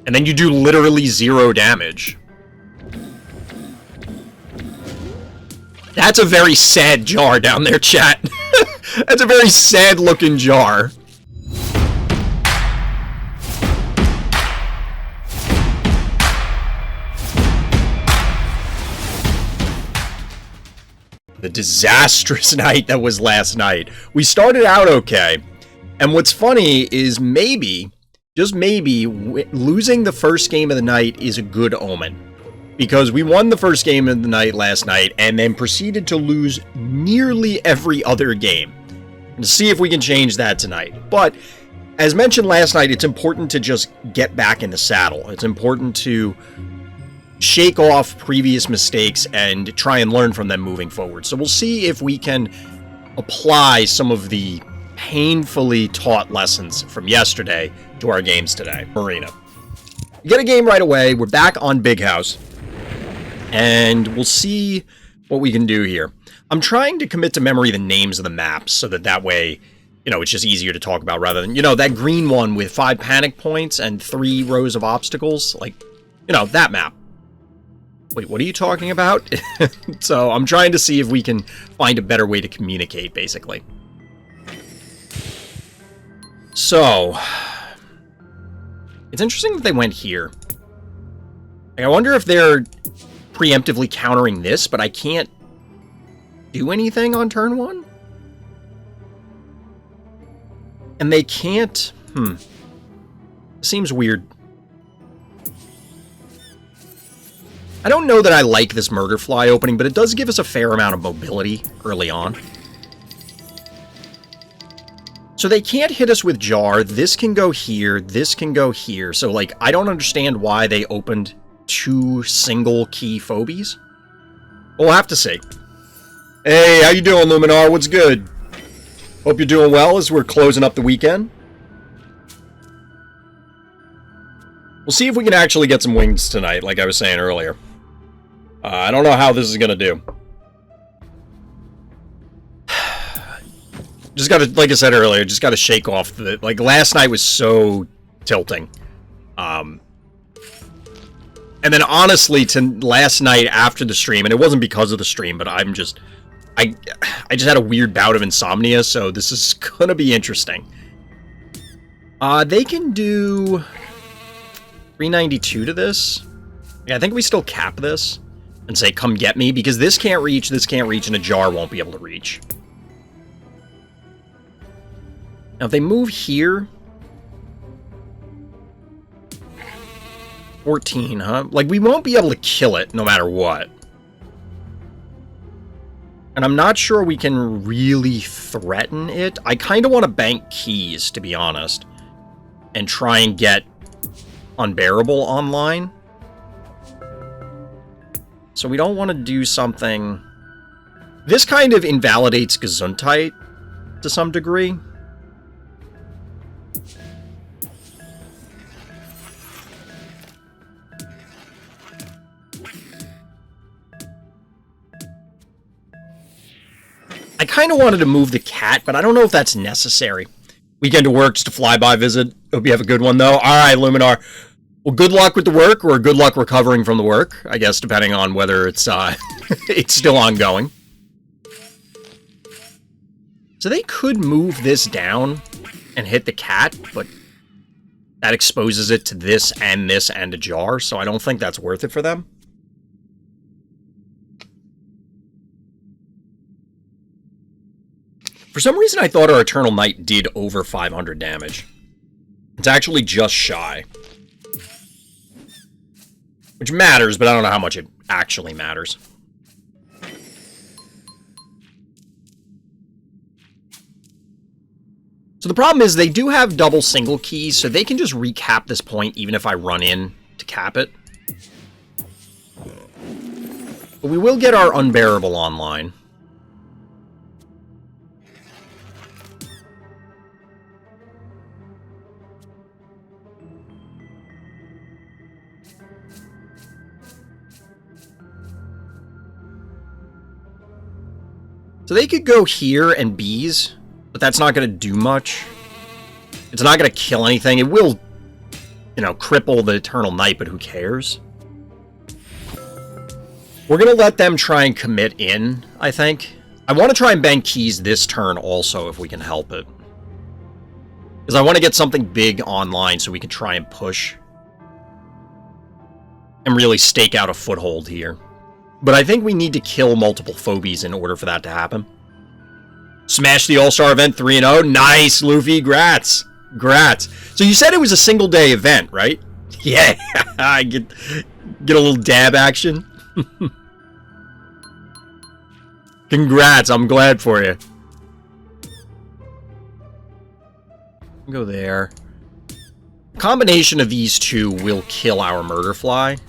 And then you do literally 0 damage. That's a very sad jar down there, chat. That's a very sad-looking jar. The disastrous night that was last night. We started out okay. And what's funny is maybe, just maybe, losing the first game of the night is a good omen. Because we won the first game of the night last night and then proceeded to lose nearly every other game. And see if we can change that tonight. But, as mentioned last night, it's important to just get back in the saddle. It's important to shake off previous mistakes and try and learn from them moving forward. So we'll see if we can apply some of the painfully taught lessons from yesterday to our games today. Marina. You get a game right away. We're back on Big House. And we'll see what we can do here. I'm trying to commit to memory the names of the maps so that way, it's just easier to talk about rather than, that green one with 5 panic points and 3 rows of obstacles. Like, that map. Wait, what are you talking about? So I'm trying to see if we can find a better way to communicate, basically. So, it's interesting that they went here. Like, I wonder if they're preemptively countering this, but I can't do anything on turn 1? And they can't... Seems weird. I don't know that I like this Murderfly opening, but it does give us a fair amount of mobility early on. So they can't hit us with Jar. This can go here. This can go here. So, like, I don't understand why they opened 2 single key Phobies. We'll have to see. Hey, how you doing, Luminar? What's good? Hope you're doing well as we're closing up the weekend. We'll see if we can actually get some wings tonight, like I was saying earlier. I don't know how this is going to do. Just got to, like I said earlier, just got to shake off the... Like, last night was so tilting. And then, honestly, to last night after the stream, and it wasn't because of the stream, but I'm just... I just had a weird bout of insomnia, so this is going to be interesting. They can do 392 to this. Yeah, I think we still cap this and say, come get me, because this can't reach, and a Jar won't be able to reach. Now, if they move here... 14, huh? Like, we won't be able to kill it no matter what. And I'm not sure we can really threaten it. I kind of want to bank keys, to be honest. And try and get Unbearable online. So we don't want to do something... This kind of invalidates Gesundheit to some degree. I kind of wanted to move the cat, but I don't know if that's necessary. Weekend to work, just a flyby visit. Hope you have a good one, though. All right, Luminar. Well, good luck with the work, or good luck recovering from the work, I guess, depending on whether it's it's still ongoing. So they could move this down and hit the cat, but that exposes it to this and a Jar, so I don't think that's worth it for them. For some reason, I thought our Eternal Knight did over 500 damage. It's actually just shy. Which matters, but I don't know how much it actually matters. So the problem is they do have double single keys, so they can just recap this point even if I run in to cap it. But we will get our Unbearable online. So they could go here and bees, but that's not going to do much. It's not going to kill anything. It will you know, cripple the Eternal Knight, but who cares? We're going to let them try and commit in, I think. I want to try and bank keys this turn also, if we can help it. Because I want to get something big online so we can try and push. And really stake out a foothold here. But I think we need to kill multiple Phobies in order for that to happen. Smash the All-Star event 3-0. Nice, Luffy. Grats. Grats. So you said it was a single-day event, right? Yeah. I get a little dab action. Congrats. I'm glad for you. Go there. A combination of these two will kill our Murderfly.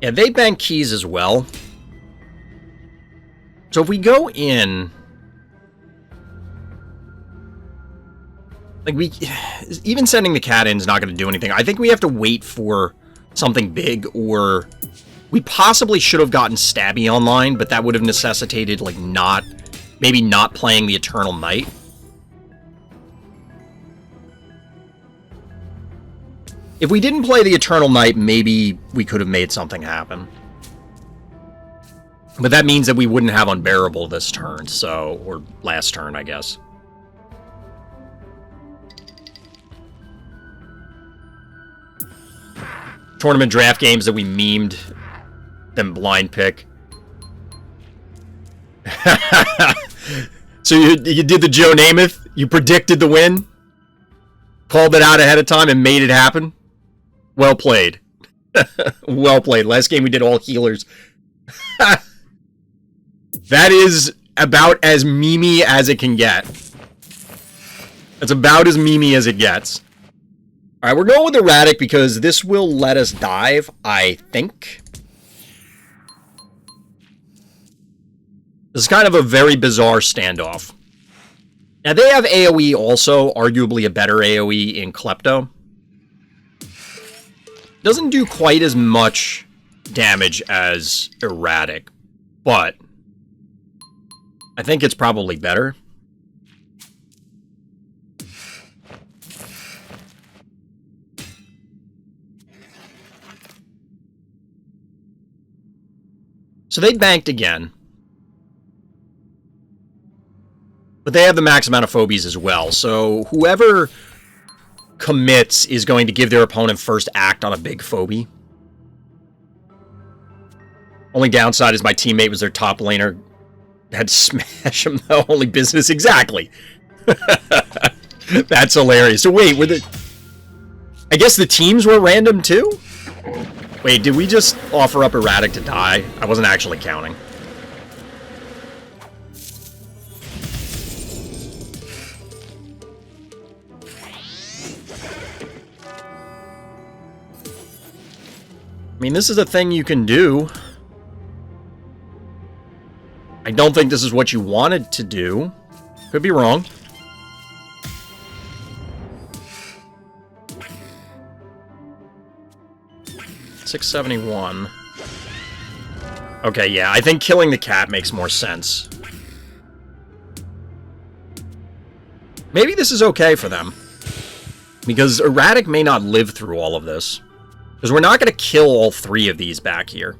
Yeah, they bank keys as well. So if we go in... Like, even sending the cat in is not going to do anything. I think we have to wait for something big, or... We possibly should have gotten Stabby online, but that would have necessitated, like, maybe not playing the Eternal Knight. If we didn't play the Eternal Knight, maybe we could have made something happen. But that means that we wouldn't have Unbearable this turn, so... Or last turn, I guess. Tournament draft games that we memed, then blind pick. So you did the Joe Namath? You predicted the win? Called it out ahead of time and made it happen? Well played. Well played. Last game we did all healers. That is about as memey as it can get. That's about as memey as it gets. Alright, we're going with Erratic because this will let us dive, I think. This is kind of a very bizarre standoff. Now, they have AoE also, arguably a better AoE in Klepto. Doesn't do quite as much damage as Erratic, but I think it's probably better. So they banked again. But they have the max amount of Phobies as well, so whoever commits is going to give their opponent first act on a big Phobie. Only downside is my teammate was their top laner. Had to smash him, though. Only business, exactly. That's hilarious. So wait, I guess the teams were random too? Wait, did we just offer up Erratic to die? I wasn't actually counting. I mean, this is a thing you can do. I don't think this is what you wanted to do. Could be wrong. $671. Okay, yeah, I think killing the cat makes more sense. Maybe this is okay for them. Because Erratic may not live through all of this. Because we're not going to kill all three of these back here.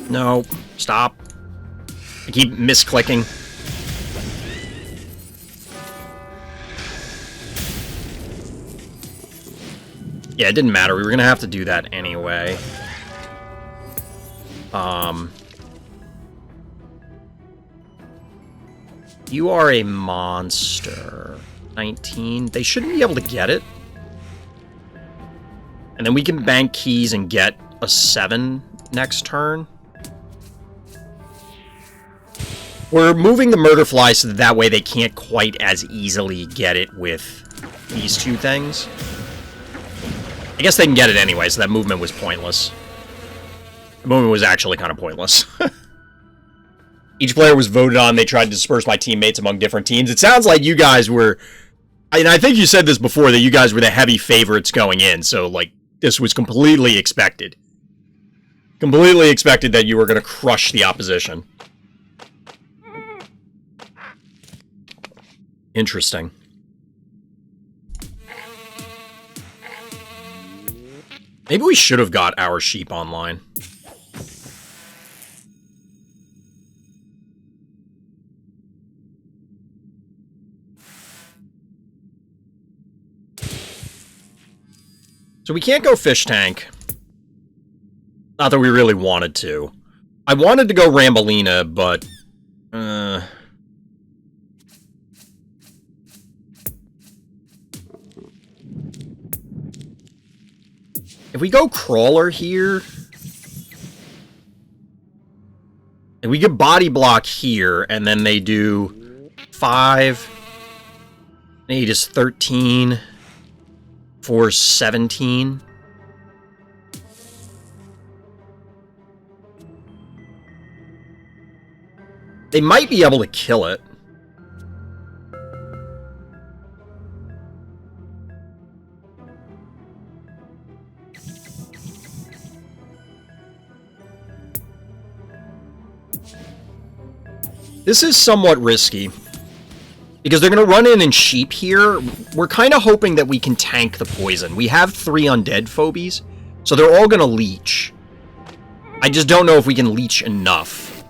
No, stop. I keep misclicking. Yeah, it didn't matter. We were gonna have to do that anyway. You are a monster. 19. They shouldn't be able to get it. And then we can bank keys and get a 7 next turn. We're moving the murder fly so that way they can't quite as easily get it with these two things. I guess they can get it anyway, so that movement was pointless. The movement was actually kind of pointless. Each player was voted on. They tried to disperse my teammates among different teams. It sounds like you guys were... And I think you said this before, that you guys were the heavy favorites going in, so, like, this was completely expected. Completely expected that you were going to crush the opposition. Interesting. Maybe we should have got our sheep online. So we can't go fish tank. Not that we really wanted to. I wanted to go Rambolina, but... If we go Crawler here... And we get Body Block here, and then they do 5... 8 is 13... 4 17. They might be able to kill it. This is somewhat risky. Because they're going to run in and sheep here. We're kind of hoping that we can tank the poison. We have 3 undead phobies, so they're all going to leech. I just don't know if we can leech enough.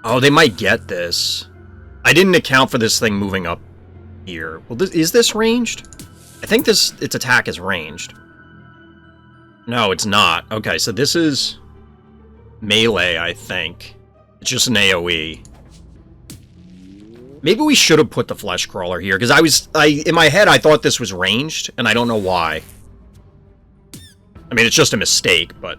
Oh, they might get this. I didn't account for this thing moving up here. Well, is this ranged? I think its attack is ranged. No, it's not. Okay, so this is melee, I think. It's just an AoE. Maybe we should have put the flesh crawler here, because in my head I thought this was ranged, and I don't know why. I mean, it's just a mistake, but...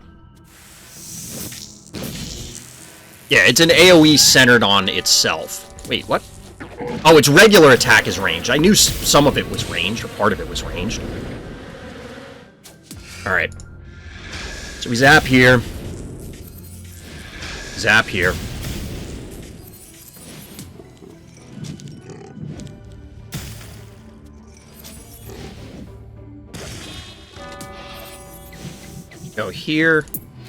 Yeah, it's an AoE centered on itself. Wait, what? Oh, its regular attack is ranged. I knew some of it was ranged, or part of it was ranged. Alright. So we zap here. Zap here. Go here.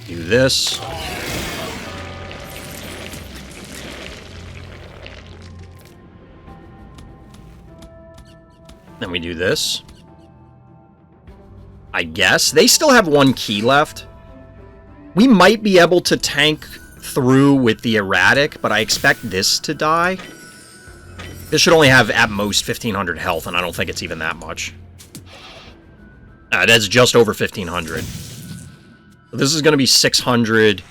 Do this. Then we do this. I guess. They still have 1 key left. We might be able to tank through with the erratic, but I expect this to die. This should only have, at most, 1,500 health, and I don't think it's even that much. That's just over 1,500. So this is going to be 600.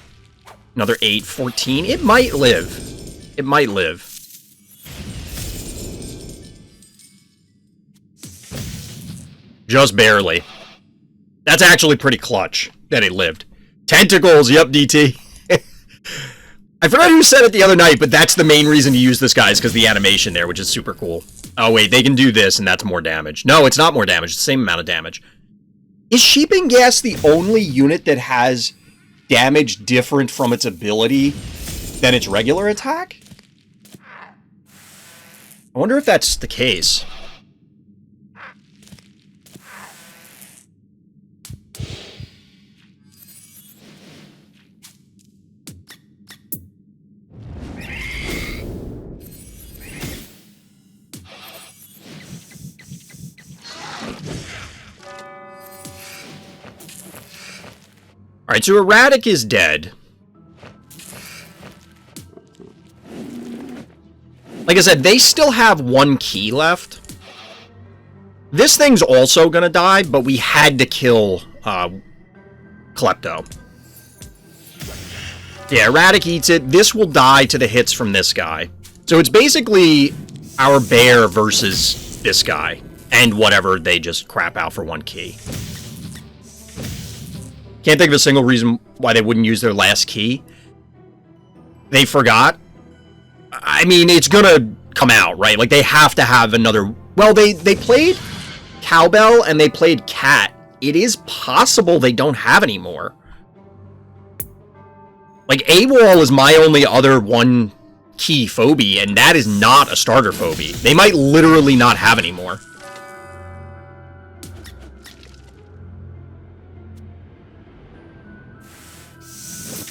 Another 8, 14. It might live. It might live. Just barely. That's actually pretty clutch that it lived. Tentacles, yep, DT. I forgot who said it the other night, but that's the main reason to use this guy, is because the animation there, which is super cool. Oh, wait, they can do this, and that's more damage. No, it's not more damage. It's the same amount of damage. Is Sheeping Gas the only unit that has damage different from its ability than its regular attack? I wonder if that's the case. Alright, so Erratic is dead. Like I said, they still have 1 key left. This thing's also gonna die, but we had to kill Klepto. Yeah, Erratic eats it. This will die to the hits from this guy. So it's basically our bear versus this guy. And whatever they just crap out for 1 key. Can't think of a single reason why they wouldn't use their last key. They forgot. I mean, it's gonna come out, right? Like, they have to have another... Well, they played Cowbell and they played Cat. It is possible they don't have any more. Like, AWOL is my only other 1 key Phobie, and that is not a starter Phobie. They might literally not have any more.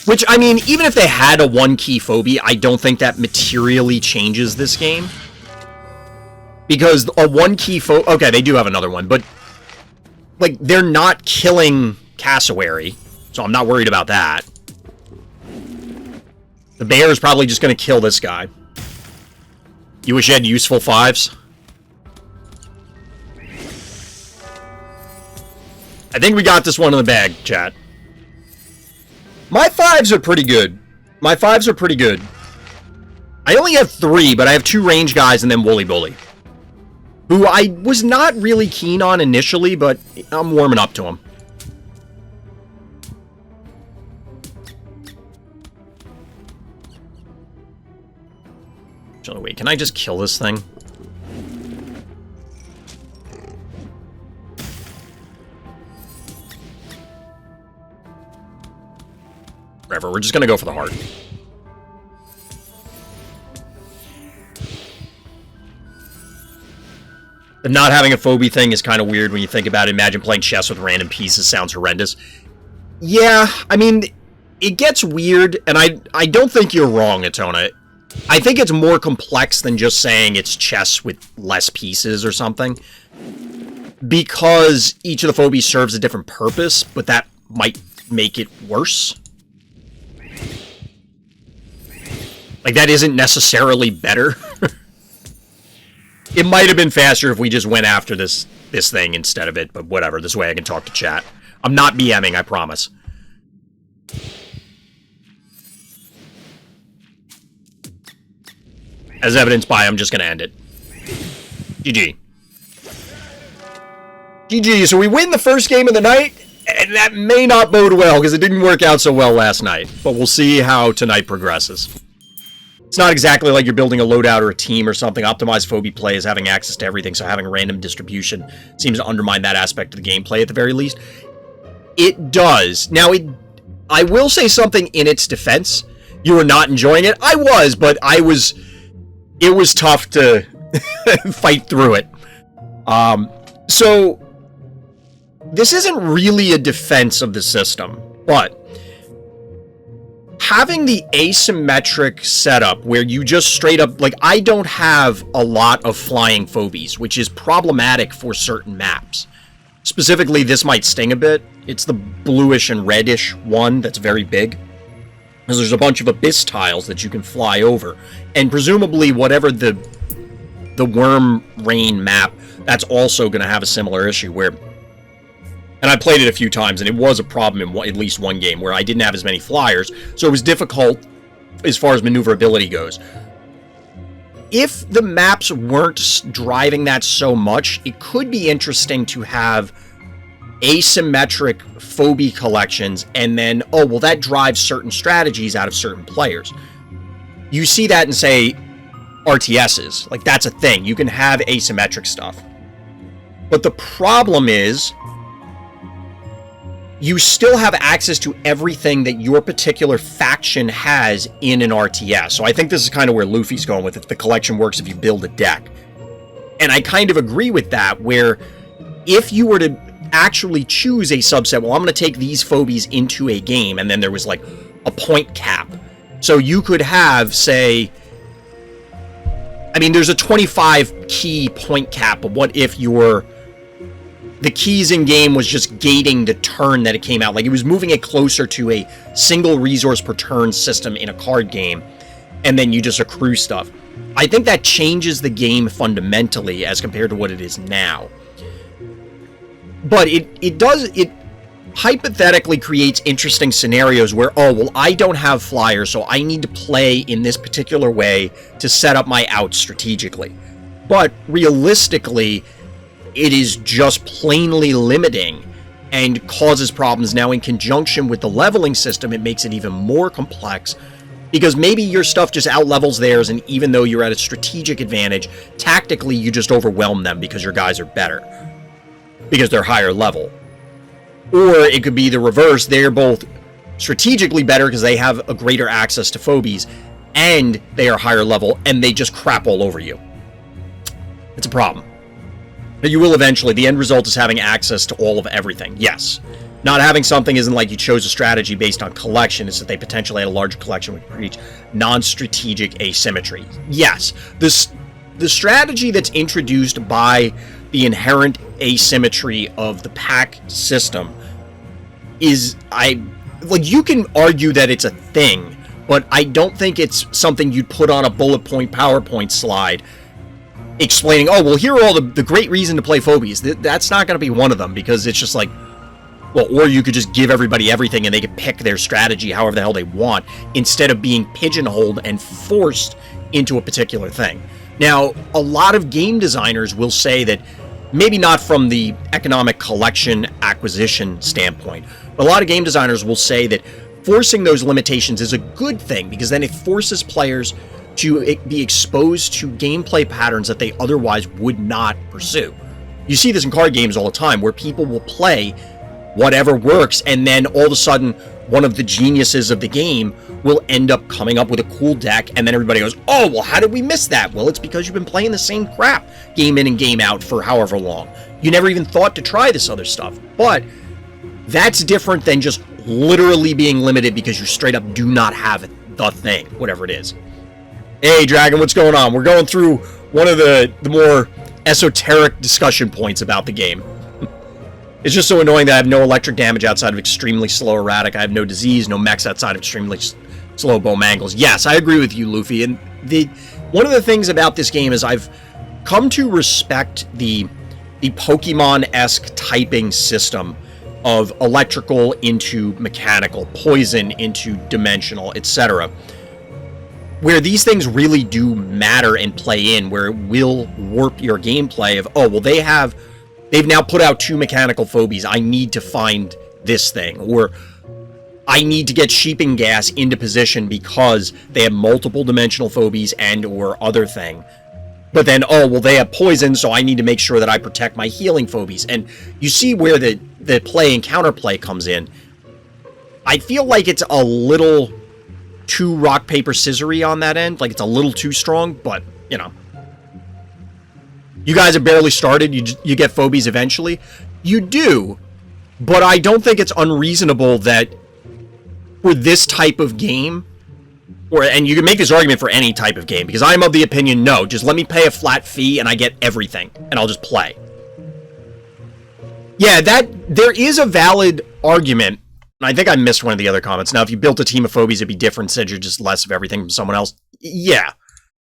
Which, I mean, even if they had a 1-key Phobie, I don't think that materially changes this game. Because a 1-key Phobie... Okay, they do have another one, but... Like, they're not killing Cassowary, so I'm not worried about that. The bear is probably just going to kill this guy. You wish you had useful 5s? I think we got this one in the bag, chat. My 5s are pretty good. My 5s are pretty good. I only have 3, but I have 2 range guys and then Wooly Bully. Who I was not really keen on initially, but I'm warming up to him. So wait, can I just kill this thing? Whatever, we're just gonna go for the heart. The not having a Phobie thing is kind of weird when you think about it. Imagine playing chess with random pieces. Sounds horrendous. Yeah, I mean, it gets weird, and I don't think you're wrong, Atona. I think it's more complex than just saying it's chess with less pieces or something. Because each of the Phobies serves a different purpose, but that might make it worse. Like, that isn't necessarily better. It might have been faster if we just went after this thing instead of it, but whatever. This way I can talk to chat. I'm not BMing, I promise. As evidenced by, I'm just going to end it. GG. GG, so we win the first game of the night, and that may not bode well, because it didn't work out so well last night. But we'll see how tonight progresses. It's not exactly like you're building a loadout or a team or something. Optimized Phobie play is having access to everything, so having random distribution seems to undermine that aspect of the gameplay at the very least. It does. Now, I will say something in its defense. You were not enjoying it. I was, but it was tough to fight through it. So, this isn't really a defense of the system, but having the asymmetric setup where you just straight up, like, I don't have a lot of flying Phobies, which is problematic for certain maps. Specifically, this might sting a bit. It's the bluish and reddish one that's very big. Because there's a bunch of abyss tiles that you can fly over. And presumably, whatever the Worm Rain map, that's also going to have a similar issue where... And I played it a few times, and it was a problem in at least one game where I didn't have as many flyers, so it was difficult as far as maneuverability goes. If the maps weren't driving that so much, it could be interesting to have asymmetric Phobie collections, and then, oh, well, that drives certain strategies out of certain players. You see that in, say, RTSs. Like, that's a thing. You can have asymmetric stuff. But the problem is, you still have access to everything that your particular faction has in an RTS. So I think this is kind of where Luffy's going with it. The collection works if you build a deck. And I kind of agree with that, where if you were to actually choose a subset, well, I'm going to take these Phobies into a game, and then there was like a point cap. So you could have, say, I mean, there's a 25 key point cap, but what if the keys in game was just gating the turn that it came out? Like, it was moving it closer to a single resource per turn system in a card game, and then you just accrue stuff. I think that changes the game fundamentally as compared to what it is now. But it hypothetically creates interesting scenarios where, oh, well, I don't have flyers, so I need to play in this particular way to set up my outs strategically. But realistically, it is just plainly limiting and causes problems. Now, in conjunction with the leveling system, it makes it even more complex, because maybe your stuff just outlevels theirs, and even though you're at a strategic advantage, tactically you just overwhelm them because your guys are better, because they're higher level. Or it could be the reverse. They're both strategically better because they have a greater access to phobies, and they are higher level, and they just crap all over you. It's a problem. But you will eventually. The end result is having access to all of everything. Yes. Not having something isn't like you chose a strategy based on collection. It's that they potentially had a larger collection which reach non-strategic asymmetry. Yes. The strategy that's introduced by the inherent asymmetry of the pack system is, you can argue that it's a thing, but I don't think it's something you'd put on a bullet point PowerPoint slide explaining, oh, well, here are all the great reason to play Phobies. That's not going to be one of them, because it's just like, well, or you could just give everybody everything and they could pick their strategy however the hell they want, instead of being pigeonholed and forced into a particular thing. Now, a lot of game designers will say that, maybe not from the economic collection acquisition standpoint, but a lot of game designers will say that forcing those limitations is a good thing, because then it forces players to be exposed to gameplay patterns that they otherwise would not pursue. You see this in card games all the time, where people will play whatever works, and then all of a sudden, one of the geniuses of the game will end up coming up with a cool deck, and then everybody goes, oh, well, how did we miss that? Well, it's because you've been playing the same crap game in and game out for however long. You never even thought to try this other stuff. But that's different than just literally being limited because you straight up do not have the thing, whatever it is. Hey, Dragon, what's going on? We're going through one of the more esoteric discussion points about the game. It's just so annoying that I have no electric damage outside of extremely slow erratic. I have no disease, no mechs outside of extremely slow bow mangles. Yes, I agree with you, Luffy. And one of the things about this game is I've come to respect the Pokemon-esque typing system of electrical into mechanical, poison into dimensional, etc., where these things really do matter and play in, where it will warp your gameplay of, oh, well, they've now put out 2 mechanical phobies. I need to find this thing. Or I need to get sheeping gas into position because they have multiple dimensional phobies and or other thing. But then, oh, well, they have poison, so I need to make sure that I protect my healing phobies. And you see where the play and counterplay comes in. I feel like it's a little too rock, paper, scissory on that end. Like, it's a little too strong, but, you know. You guys have barely started. You get phobies eventually. You do, but I don't think it's unreasonable that for this type of game, and you can make this argument for any type of game, because I'm of the opinion, no, just let me pay a flat fee and I get everything, and I'll just play. Yeah, there is a valid argument. I think I missed one of the other comments. Now, if you built a team of phobies, it'd be different, said you're just less of everything from someone else. Yeah.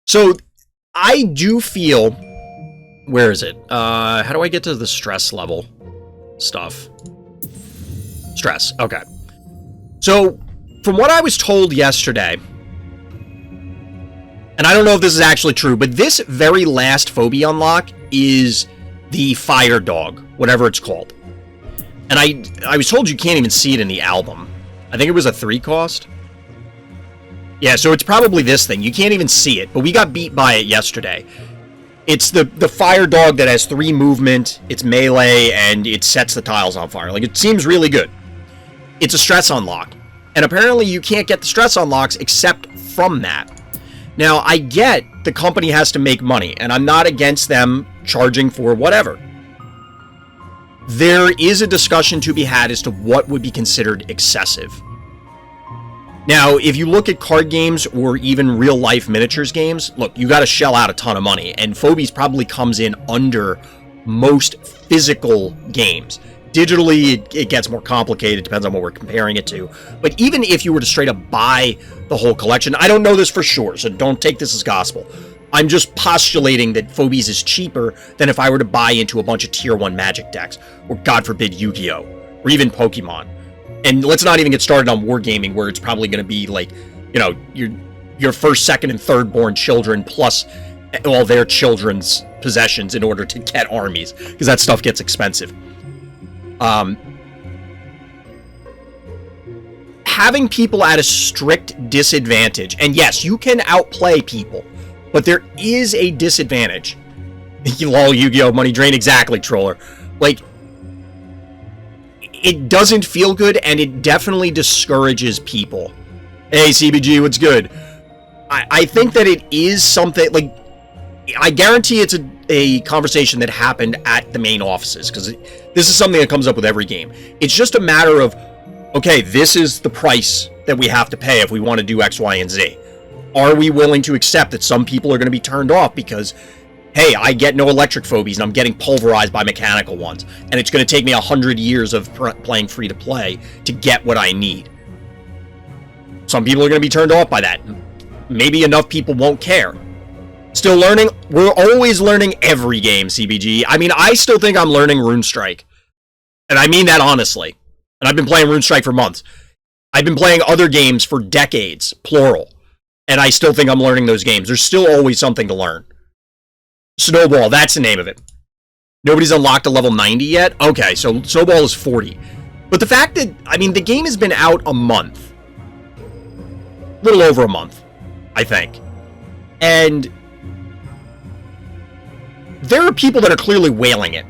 So, I do feel... Where is it? How do I get to the stress level stuff? Stress. Okay. So, from what I was told yesterday, and I don't know if this is actually true, but this very last phobia unlock is the Fire Dog, whatever it's called. And I was told you can't even see it in the album. I think it was a 3 cost. Yeah, so it's probably this thing. You can't even see it, but we got beat by it yesterday. It's the Fire Dog that has 3 movement, it's melee, and it sets the tiles on fire. Like, it seems really good. It's a stress unlock. And apparently you can't get the stress unlocks except from that. Now, I get the company has to make money, and I'm not against them charging for whatever. There is a discussion to be had as to what would be considered excessive. Now, if you look at card games or even real-life miniatures games, look, you got to shell out a ton of money, and Phobies probably comes in under most physical games. Digitally, it gets more complicated, depends on what we're comparing it to. But even if you were to straight up buy the whole collection, I don't know this for sure, so don't take this as gospel. I'm just postulating that Phobies is cheaper than if I were to buy into a bunch of Tier 1 Magic decks, or God forbid Yu-Gi-Oh!, or even Pokemon. And let's not even get started on Wargaming, where it's probably going to be like, you know, your first, second, and third born children, plus all their children's possessions in order to get armies, because that stuff gets expensive. Having people at a strict disadvantage, and yes, you can outplay people, but there is a disadvantage. Lol, Yu-Gi-Oh! Money Drain, exactly, Troller. Like, it doesn't feel good, and it definitely discourages people. Hey, CBG, what's good? I think that it is something, like, I guarantee it's a conversation that happened at the main offices, because this is something that comes up with every game. It's just a matter of, okay, this is the price that we have to pay if we want to do X, Y, and Z. Are we willing to accept that some people are going to be turned off because, hey, I get no electric phobies and I'm getting pulverized by mechanical ones, and it's going to take me 100 years of playing free-to-play to get what I need. Some people are going to be turned off by that. Maybe enough people won't care. Still learning? We're always learning every game, CBG. I mean, I still think I'm learning Runestrike. And I mean that honestly. And I've been playing Runestrike for months. I've been playing other games for decades, plural. And I still think I'm learning those games. There's still always something to learn. Snowball, that's the name of it. Nobody's unlocked a level 90 yet? Okay, so Snowball is 40. But the fact that, I mean, the game has been out a month. A little over a month, I think. And there are people that are clearly wailing it.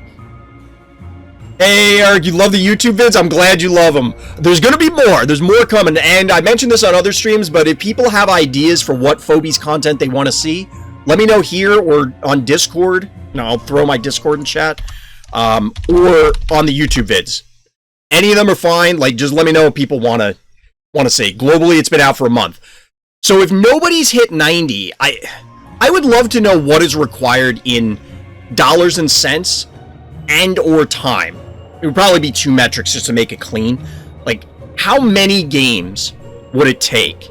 Hey, Eric, you love the YouTube vids? I'm glad you love them. There's going to be more. There's more coming. And I mentioned this on other streams, but if people have ideas for what Phobies content they want to see, let me know here or on Discord. No, I'll throw my Discord in chat. Or on the YouTube vids. Any of them are fine. Like, just let me know what people want to see. Globally, it's been out for a month. So if nobody's hit 90, I would love to know what is required in dollars and cents and or time. It would probably be 2 metrics just to make it clean. Like, how many games would it take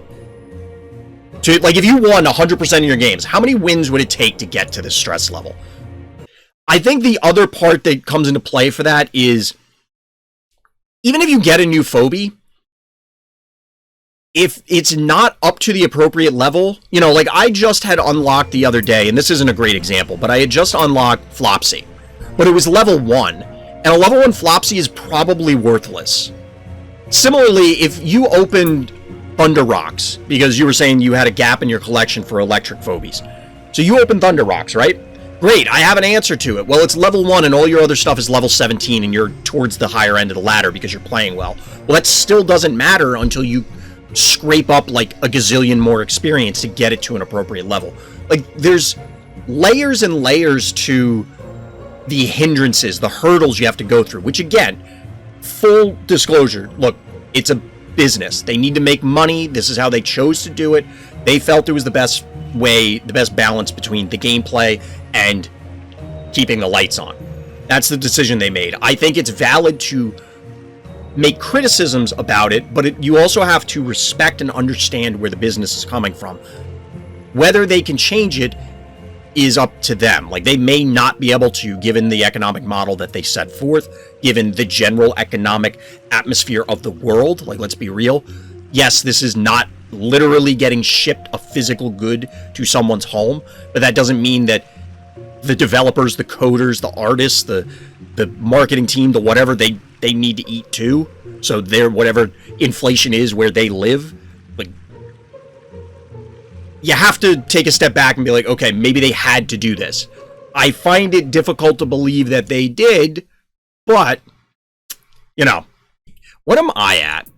to, like, if you won 100% of your games, how many wins would it take to get to this stress level? I think the other part that comes into play for that is, even if you get a new Phobie, if it's not up to the appropriate level, you know, like I just had unlocked the other day, and this isn't a great example, but I had just unlocked Flopsy, but it was level 1, and a level 1 Flopsy is probably worthless. Similarly, if you opened Thunder Rocks, because you were saying you had a gap in your collection for electric Phobies, so you opened Thunder Rocks, right? Great, I have an answer to it. Well, it's level 1 and all your other stuff is level 17 and you're towards the higher end of the ladder because you're playing well. Well, that still doesn't matter until you scrape up like a gazillion more experience to get it to an appropriate level. Like, there's layers and layers to the hindrances, the hurdles you have to go through, which again, full disclosure, look, it's a business. They need to make money. This is how they chose to do it. They felt it was the best way, the best balance between the gameplay and keeping the lights on. That's the decision they made. I think it's valid to make criticisms about it, but you also have to respect and understand where the business is coming from. Whether they can change it is up to them. Like, they may not be able to, given the economic model that they set forth, given the general economic atmosphere of the world. Like, let's be real. Yes, this is not literally getting shipped a physical good to someone's home, but that doesn't mean that the developers, the coders, the artists, the marketing team, the whatever, they need to eat too. So they're, whatever inflation is where they live, like, you have to take a step back and be like, okay, maybe they had to do this. I find it difficult to believe that they did, but, you know, what am I at?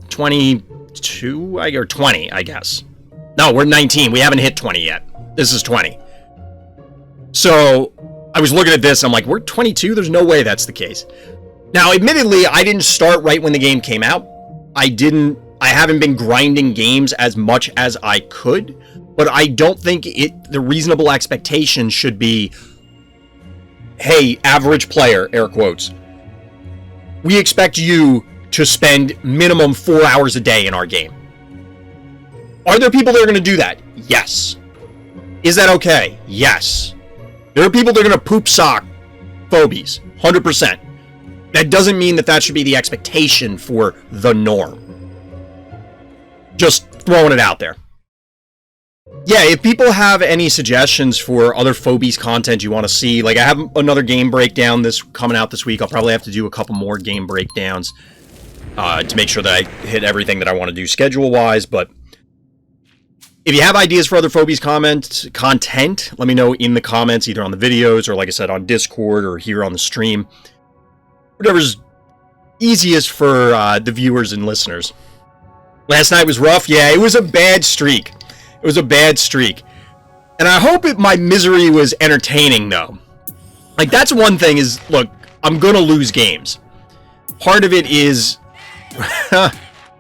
22, or 20, I guess. No, we're 19. We haven't hit 20 yet. This is 20. So I was looking at this, and I'm like, we're 22? There's no way that's the case. Now, admittedly, I didn't start right when the game came out. I haven't been grinding games as much as I could, but I don't think the reasonable expectation should be, hey, average player, air quotes, we expect you to spend minimum 4 hours a day in our game. Are there people that are going to do that? Yes. Is that okay? Yes. There are people that are going to poop sock Phobies, 100%. That doesn't mean that should be the expectation for the norm. Just throwing it out there. Yeah, if people have any suggestions for other Phobies content you want to see, like I have another game breakdown coming out this week. I'll probably have to do a couple more game breakdowns to make sure that I hit everything that I want to do schedule-wise. But if you have ideas for other Phobies content, let me know in the comments, either on the videos or, like I said, on Discord or here on the stream. Whatever's easiest for the viewers and listeners. Last night was rough. Yeah, it was a bad streak. It was a bad streak. And I hope my misery was entertaining, though. Like, that's one thing is, look, I'm gonna lose games. Part of it is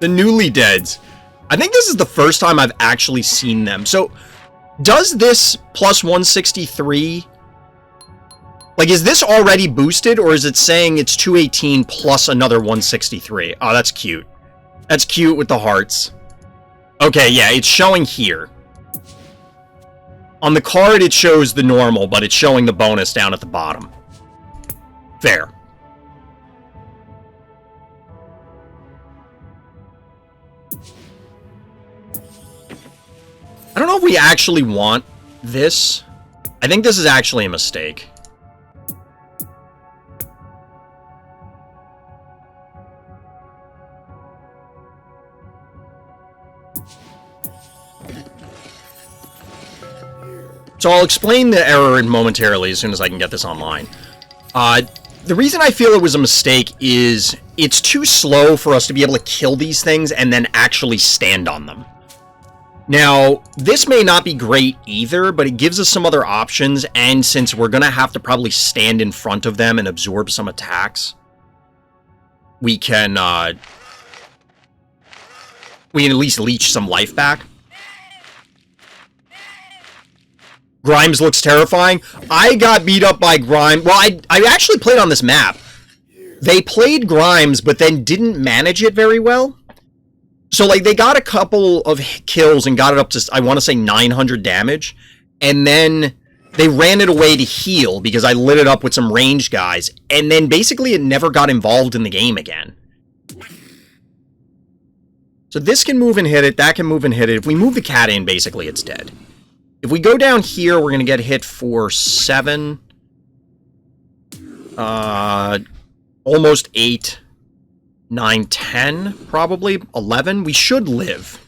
the Newly Deads. I think this is the first time I've actually seen them. So, does this plus 163... Like, is this already boosted, or is it saying it's 218 plus another 163? Oh, that's cute. That's cute with the hearts. Okay, yeah, it's showing here. On the card, it shows the normal, but it's showing the bonus down at the bottom. Fair. I don't know if we actually want this. I think this is actually a mistake. So I'll explain the error momentarily as soon as I can get this online. The reason I feel it was a mistake is it's too slow for us to be able to kill these things and then actually stand on them. Now, this may not be great either, but it gives us some other options, and since we're going to have to probably stand in front of them and absorb some attacks, we can at least leech some life back. Grimes looks terrifying. I got beat up by Grimes. Well, I actually played on this map. They played Grimes, but then didn't manage it very well. So, like, they got a couple of kills and got it up to, I want to say, 900 damage. And then they ran it away to heal because I lit it up with some ranged guys. And then, basically, it never got involved in the game again. So this can move and hit it. That can move and hit it. If we move the cat in, basically, it's dead. If we go down here, we're going to get hit for 7. Almost 8. 9, 10, probably. 11. We should live.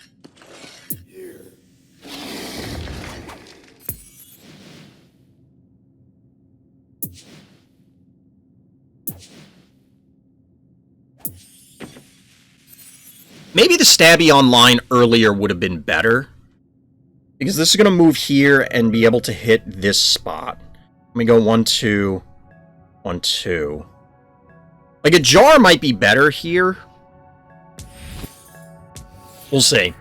Maybe the stabby online earlier would have been better. Because this is going to move here and be able to hit this spot. Let me go 1, 2, 1, 2. Like, a jar might be better here. We'll see.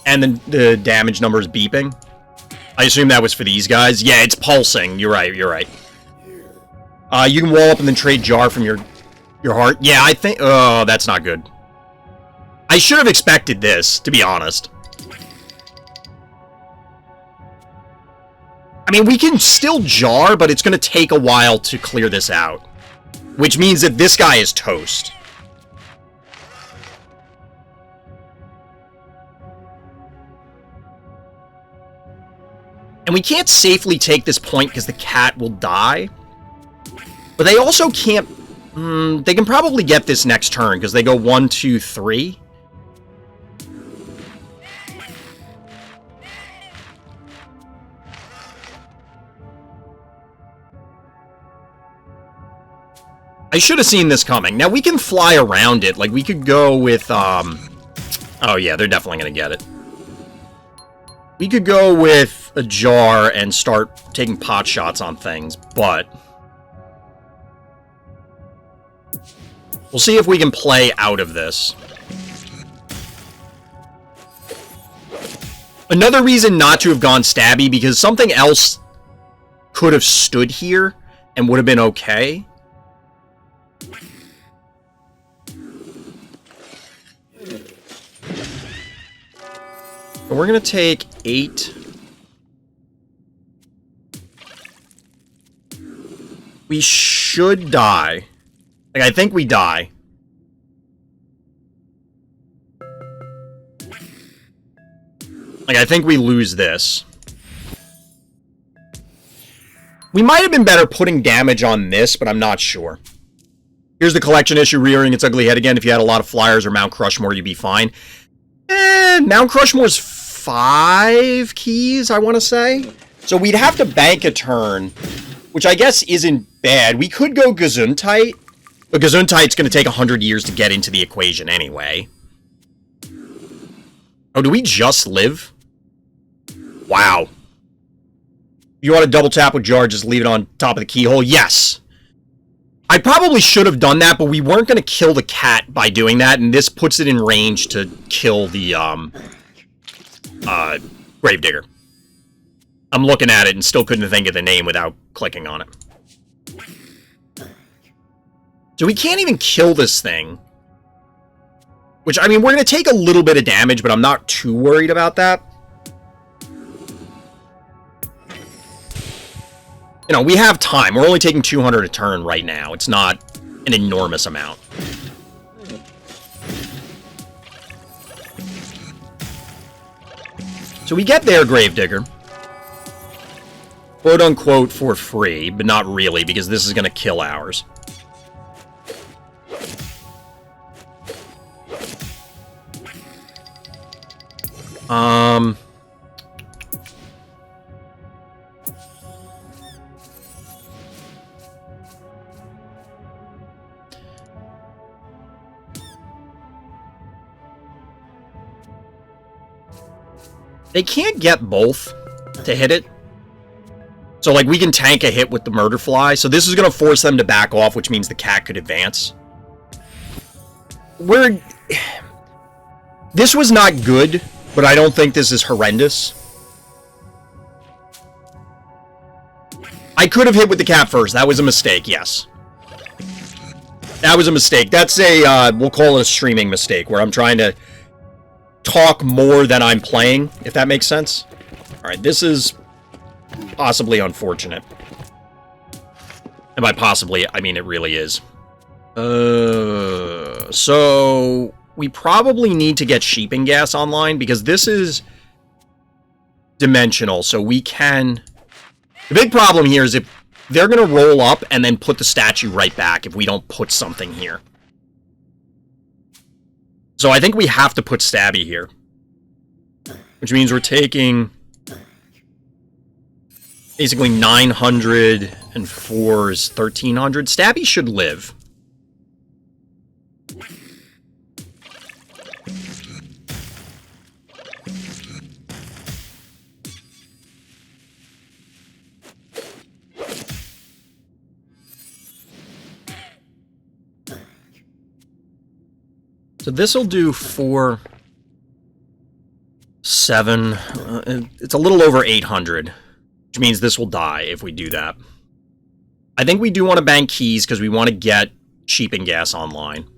And then the damage number is beeping. I assume that was for these guys. Yeah, it's pulsing. You're right, you're right. You can wall up and then trade jar from your heart. Yeah, I think... Oh, that's not good. I should have expected this, to be honest. I mean, we can still jar, but it's going to take a while to clear this out. Which means that this guy is toast. And we can't safely take this point because the cat will die. But they also can't... they can probably get this next turn because they go 1, 2, 3. I should have seen this coming. Now, we can fly around it. Like, we could go with, Oh, yeah, they're definitely going to get it. We could go with a jar and start taking pot shots on things, but... We'll see if we can play out of this. Another reason not to have gone stabby, because something else could have stood here and would have been okay. And we're going to take 8. We should die. Like, I think we die. Like, I think we lose this. We might have been better putting damage on this, but I'm not sure. Here's the collection issue rearing its ugly head again. If you had a lot of flyers or Mount Crushmore, you'd be fine. Mount Crushmore's 5 keys, I want to say. So we'd have to bank a turn, which I guess isn't bad. We could go Gesundheit, but Gesundheit's going to take 100 years to get into the equation anyway. Oh, do we just live? Wow. You want to double tap with jar, just leave it on top of the keyhole? Yes. I probably should have done that, but we weren't going to kill the cat by doing that, and this puts it in range to kill the Gravedigger. I'm looking at it and still couldn't think of the name without clicking on it. So we can't even kill this thing. Which, I mean, we're going to take a little bit of damage, but I'm not too worried about that. You know, we have time. We're only taking 200 a turn right now. It's not an enormous amount. So we get their Gravedigger. Quote unquote for free, but not really, because this is going to kill ours. They can't get both to hit it. So, like, we can tank a hit with the Murder Fly. So this is going to force them to back off, which means the cat could advance. This was not good, but I don't think this is horrendous. I could have hit with the cat first. That was a mistake, yes. That was a mistake. That's a, we'll call it a streaming mistake, where I'm trying to talk more than I'm playing, if that makes sense. Alright, this is possibly unfortunate. And by possibly, I mean it really is. So we probably need to get Sheeping Gas online, because this is dimensional, so we can... The big problem here is if they're going to roll up and then put the statue right back if we don't put something here. So I think we have to put Stabby here. Which means we're taking basically 900 and 4 is 1300. Stabby should live. So this will do 4, 7. It's a little over 800, which means this will die if we do that. I think we do want to bank keys because we want to get Sheeping Gas online.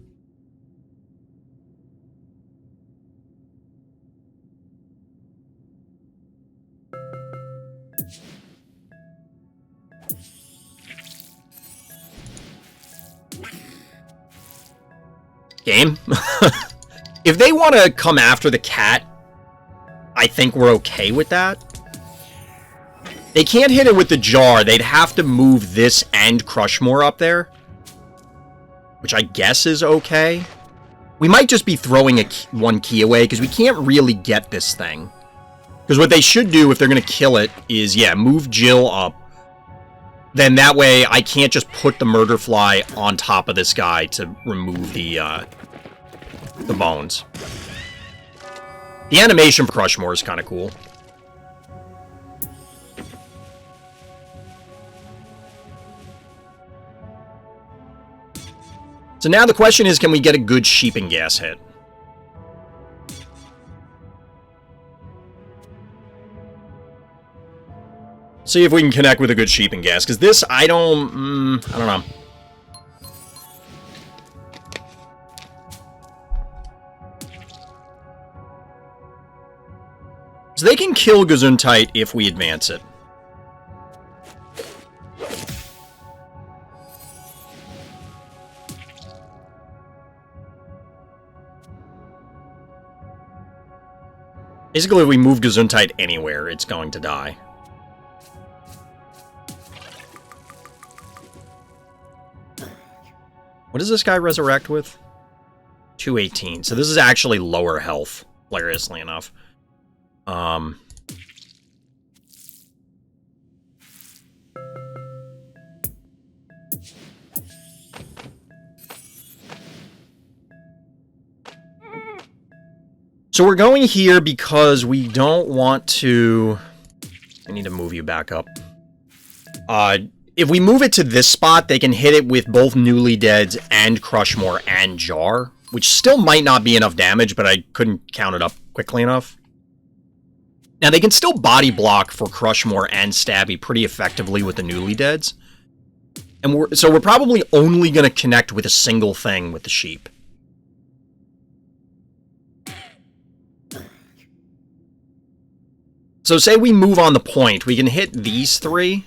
Game. If they want to come after the cat, I think we're okay with that. They can't hit it with the jar. They'd have to move this and Crushmore up there, which I guess is okay. We might just be throwing one key away because we can't really get this thing. Because what they should do if they're going to kill it is, yeah, move Jill up. Then that way I can't just put the Murder Fly on top of this guy to remove the bones. The animation for Crushmore is kind of cool. So now the question is, can we get a good Sheeping Gas hit? See if we can connect with a good Sheeping Gas, because this, I don't know. So they can kill Gesundheit if we advance it. Basically, if we move Gesundheit anywhere, it's going to die. What does this guy resurrect with? 218. So this is actually lower health, hilariously enough. So we're going here because we don't want to... I need to move you back up. If we move it to this spot, they can hit it with both Newly Deads and Crushmore and Jar, which still might not be enough damage, but I couldn't count it up quickly enough. Now, they can still body block for Crushmore and Stabby pretty effectively with the Newly Deads. And we're probably only going to connect with a single thing with the Sheep. So say we move on the point, we can hit these three.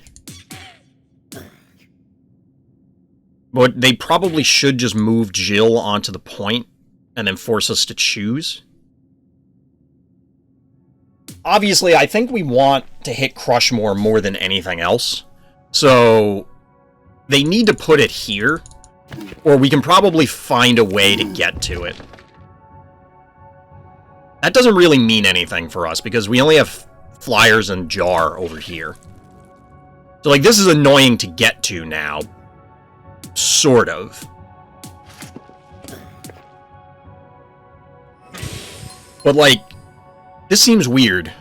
But they probably should just move Jill onto the point and then force us to choose. Obviously, I think we want to hit Crushmore more than anything else. So they need to put it here, or we can probably find a way to get to it. That doesn't really mean anything for us because we only have Flyers and Jar over here. So, like, this is annoying to get to now. Sort of. But, like, this seems weird.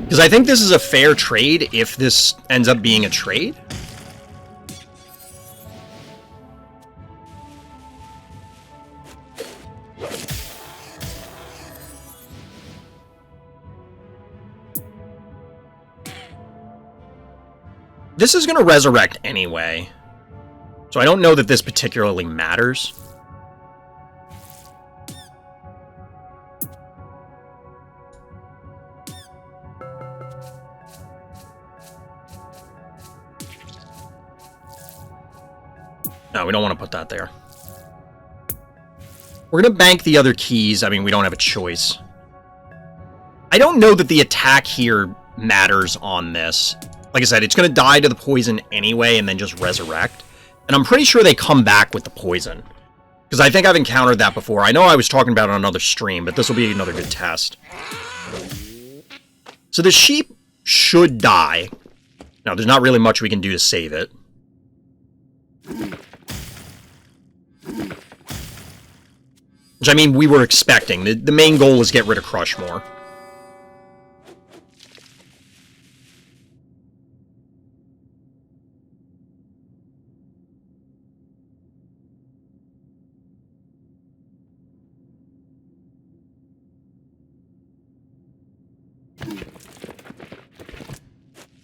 Because I think this is a fair trade if this ends up being a trade. This is going to resurrect anyway, so I don't know that this particularly matters. No, we don't want to put that there. We're going to bank the other keys. I mean, we don't have a choice. I don't know that the attack here matters on this. Like I said, it's going to die to the poison anyway and then just resurrect. And I'm pretty sure they come back with the poison. Because I think I've encountered that before. I know I was talking about it on another stream, but this will be another good test. So the sheep should die. Now, there's not really much we can do to save it. Which, I mean, we were expecting. The main goal was get rid of Crushmore.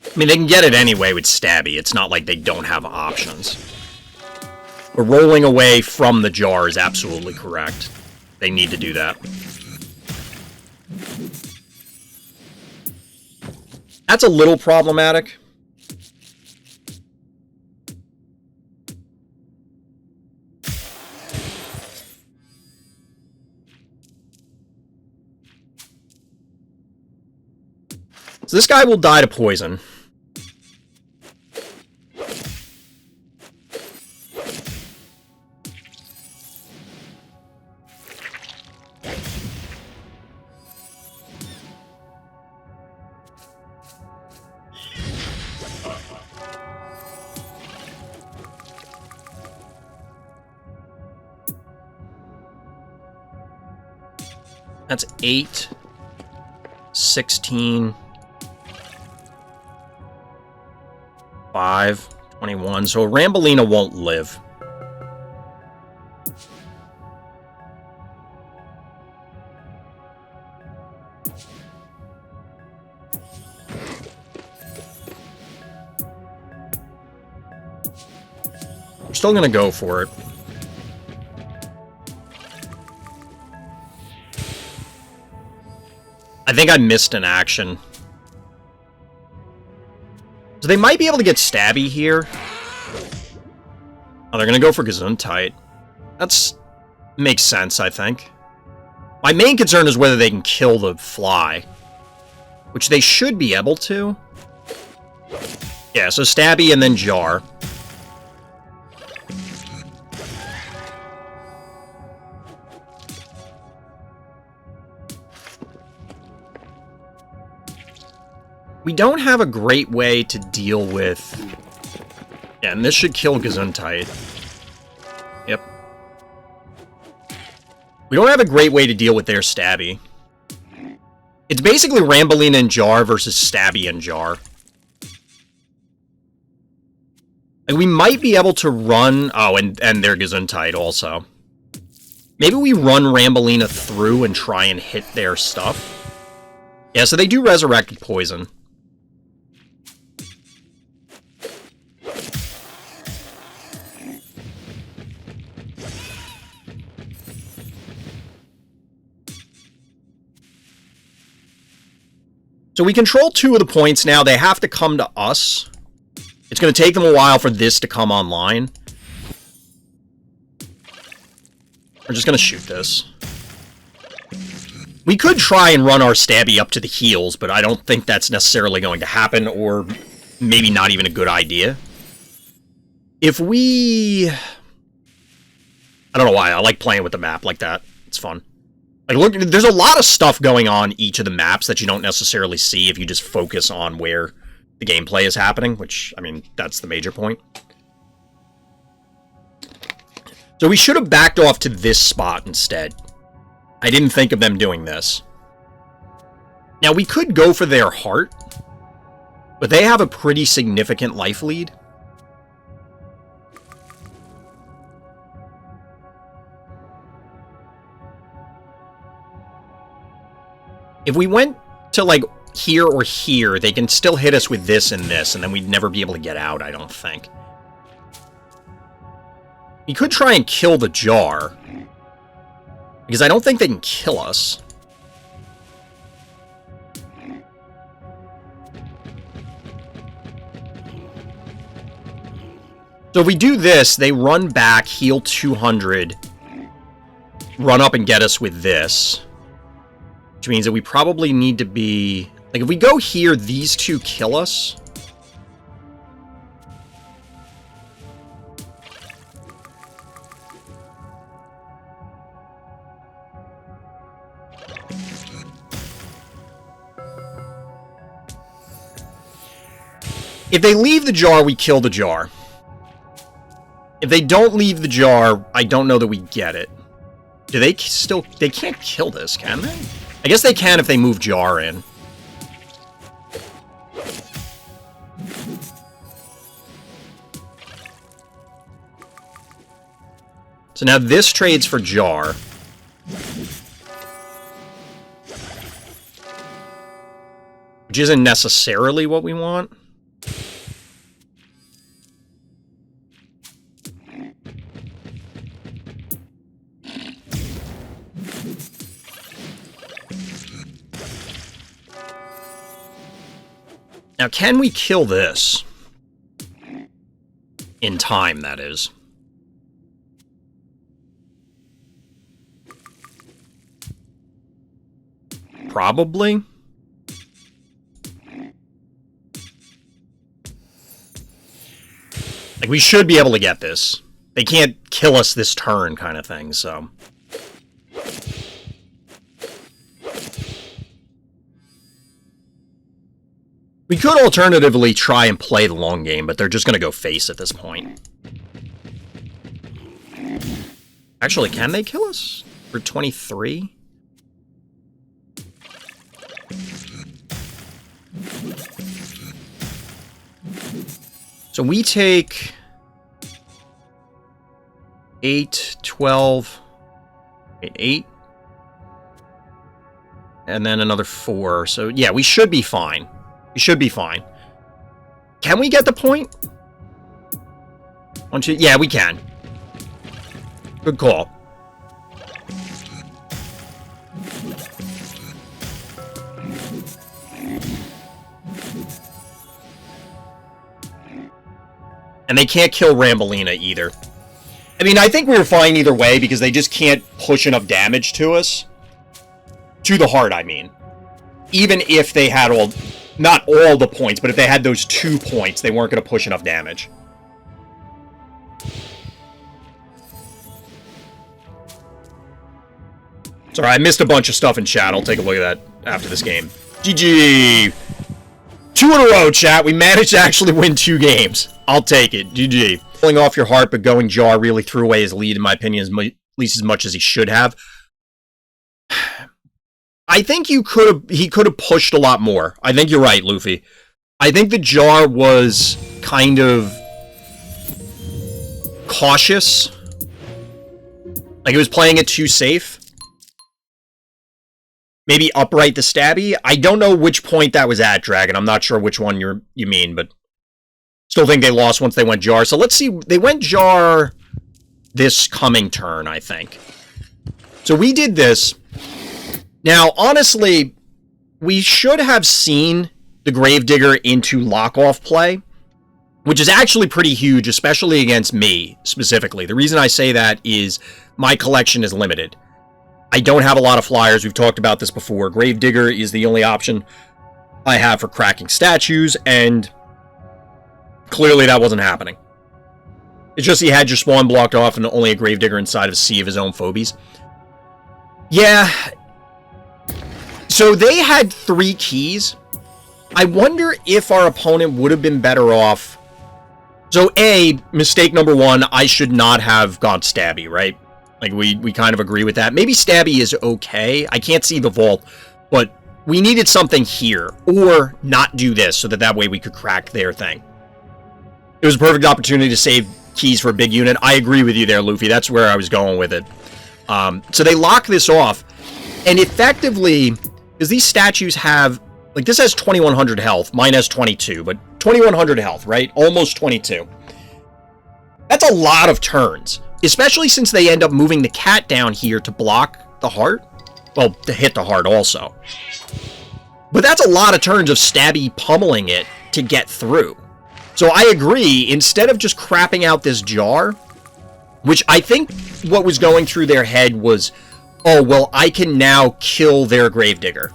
I mean, they can get it anyway with Stabby. It's not like they don't have options. But rolling away from the jar is absolutely correct. They need to do that. That's a little problematic. So this guy will die to poison. That's 8, 16, 5, 21. So Rambolina won't live. We're still going to go for it. I think I missed an action. So they might be able to get Stabby here. Oh, they're going to go for Gesundheit. That's... makes sense, I think. My main concern is whether they can kill the fly. Which they should be able to. Yeah, so Stabby and then Jar. We don't have a great way to deal with... Yeah, and this should kill Gesundheit. Yep. We don't have a great way to deal with their Stabby. It's basically Rambolina and Jar versus Stabby and Jar. Like, we might be able to run... Oh, and their Gesundheit also. Maybe we run Rambolina through and try and hit their stuff. Yeah, so they do Resurrected Poison. So we control 2 of the points now. They have to come to us. It's going to take them a while for this to come online. We're just going to shoot this. We could try and run our Stabby up to the heels, but I don't think that's necessarily going to happen, or maybe not even a good idea. If we... I don't know why. I like playing with the map like that. It's fun. Like, look, there's a lot of stuff going on each of the maps that you don't necessarily see if you just focus on where the gameplay is happening, which, I mean, that's the major point. So we should have backed off to this spot instead. I didn't think of them doing this. Now, we could go for their heart, but they have a pretty significant life lead. If we went to, like, here or here, they can still hit us with this and this, and then we'd never be able to get out, I don't think. We could try and kill the Jar, because I don't think they can kill us. So if we do this, they run back, heal 200, run up and get us with this. Which means that we probably need to be... Like, if we go here, these 2 kill us. If they leave the Jar, we kill the Jar. If they don't leave the Jar, I don't know that we get it. Do they still... They can't kill this, can they? I guess they can if they move Jar in. So now this trades for Jar. Which isn't necessarily what we want. Now, can we kill this? In time, that is. Probably. Like, we should be able to get this. They can't kill us this turn, kind of thing, so... We could alternatively try and play the long game, but they're just going to go face at this point. Actually, can they kill us? For 23? So we take 8, 12, 8, and then another 4. So yeah, we should be fine. We should be fine. Can we get the point? Yeah, we can. Good call. And they can't kill Rambolina either. I mean, I think we were fine either way because they just can't push enough damage to us. To the heart, I mean. Even if they had all... Not all the points, but if they had those 2 points, they weren't going to push enough damage. Sorry, I missed a bunch of stuff in chat. I'll take a look at that after this game. GG! 2 in a row, chat. We managed to actually win 2 games. I'll take it. GG. Pulling off your heart, but going Jar really threw away his lead, in my opinion, at least as much as he should have. I think he could have pushed a lot more. I think you're right, Luffy. I think the Jar was kind of cautious. Like, he was playing it too safe. Maybe upright the stabby. I don't know which point that was at, Dragon. I'm not sure which one you mean, but still think they lost once they went Jar. So let's see. They went Jar this coming turn, I think. So we did this. Now, honestly, we should have seen the Gravedigger into lock-off play, which is actually pretty huge, especially against me, specifically. The reason I say that is my collection is limited. I don't have a lot of flyers. We've talked about this before. Gravedigger is the only option I have for cracking statues, and clearly that wasn't happening. It's just he had your spawn blocked off and only a Gravedigger inside of a sea of his own Phobies. Yeah. So they had 3 keys. I wonder if our opponent would have been better off. So A, mistake number 1, I should not have gone Stabby, right? Like, we kind of agree with that. Maybe Stabby is okay. I can't see the vault, but we needed something here. Or not do this, so that way we could crack their thing. It was a perfect opportunity to save keys for a big unit. I agree with you there, Luffy. That's where I was going with it. So they lock this off. And effectively, because these statues have... Like, this has 2100 health. Mine has 22, but 2100 health, right? Almost 22. That's a lot of turns. Especially since they end up moving the cat down here to block the heart. Well, to hit the heart also. But that's a lot of turns of Stabby pummeling it to get through. So I agree, instead of just crapping out this Jar, which I think what was going through their head was, oh, well, I can now kill their Gravedigger.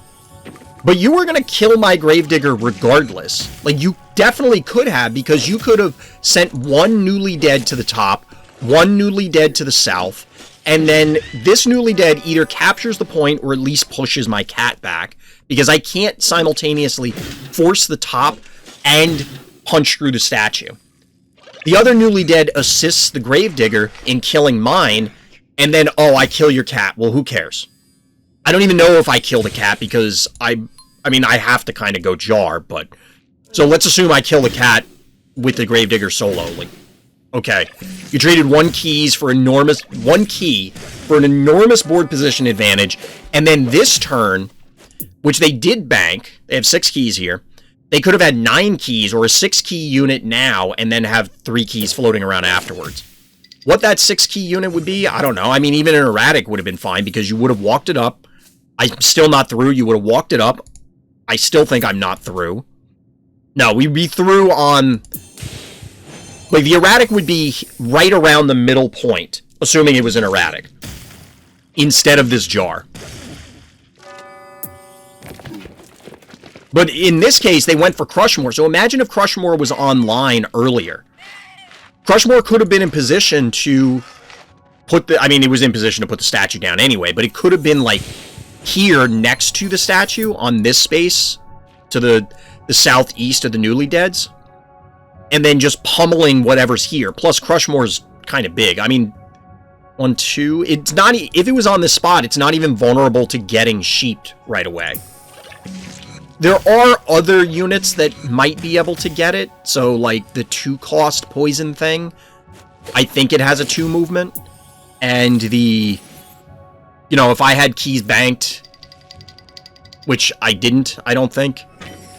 But you were going to kill my Gravedigger regardless. Like, you definitely could have, because you could have sent 1 newly dead to the top, 1 newly dead to the south, and then this newly dead either captures the point or at least pushes my cat back, because I can't simultaneously force the top and punch through the statue. The other newly dead assists the Gravedigger in killing mine, and then, oh, I kill your cat. Well, who cares? I don't even know if I kill the cat, because I mean, I have to kind of go Jar, but... So let's assume I kill the cat with the Gravedigger solo. Like, okay. You traded 1 key for an enormous board position advantage, and then this turn, which they did bank, they have 6 keys here, they could have had 9 keys, or a 6-key unit now, and then have 3 keys floating around afterwards. What that 6-key unit would be, I don't know. I mean, even an erratic would have been fine, because you would have walked it up. I'm still not through. You would have walked it up. I still think I'm not through. No, we'd be through on... Like, the erratic would be right around the middle point, assuming it was an erratic, instead of this Jar. But in this case, they went for Crushmore. So imagine if Crushmore was online earlier. Crushmore could have been in position to put the... I mean, it was in position to put the statue down anyway, but it could have been, like, here next to the statue on this space to the southeast of the newly deads, and then just pummeling whatever's here. Plus, Crushmore's kind of big. I mean, 1, 2... It's not... If it was on this spot, it's not even vulnerable to getting sheeped right away. There are other units that might be able to get it. So, like, the 2-cost poison thing, I think it has a 2 movement. And the... You know, if I had keys banked, which I didn't, I don't think.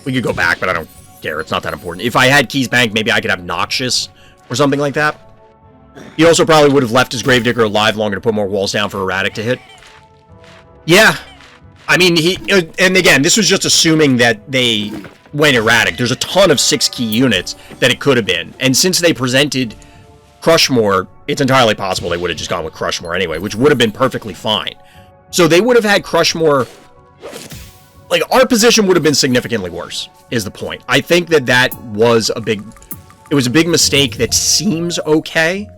We could go back, but I don't care. It's not that important. If I had keys banked, maybe I could have Noxious or something like that. He also probably would have left his Gravedigger alive longer to put more walls down for Erratic to hit. Yeah. I mean, and again, this was just assuming that they went erratic. There's a ton of 6 key units that it could have been. And since they presented Crushmore, it's entirely possible they would have just gone with Crushmore anyway, which would have been perfectly fine. So they would have had Crushmore... Like, our position would have been significantly worse, is the point. I think that was a big... It was a big mistake that seems okay.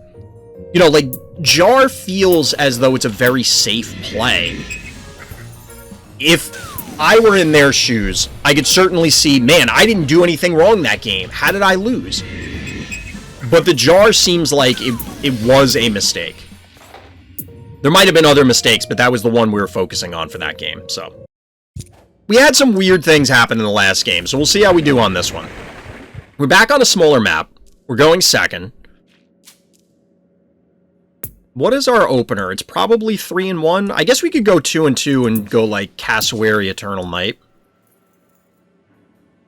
You know, like, Jar feels as though it's a very safe play. If I were in their shoes, I could certainly see, man, I didn't do anything wrong that game. How did I lose? But the Jar seems like it was a mistake. There might have been other mistakes, but that was the one we were focusing on for that game, so... We had some weird things happen in the last game, so we'll see how we do on this one. We're back on a smaller map. We're going second. What is our opener? It's probably 3-1. I guess we could go 2-2 and go, like, Cassowary Eternal Night.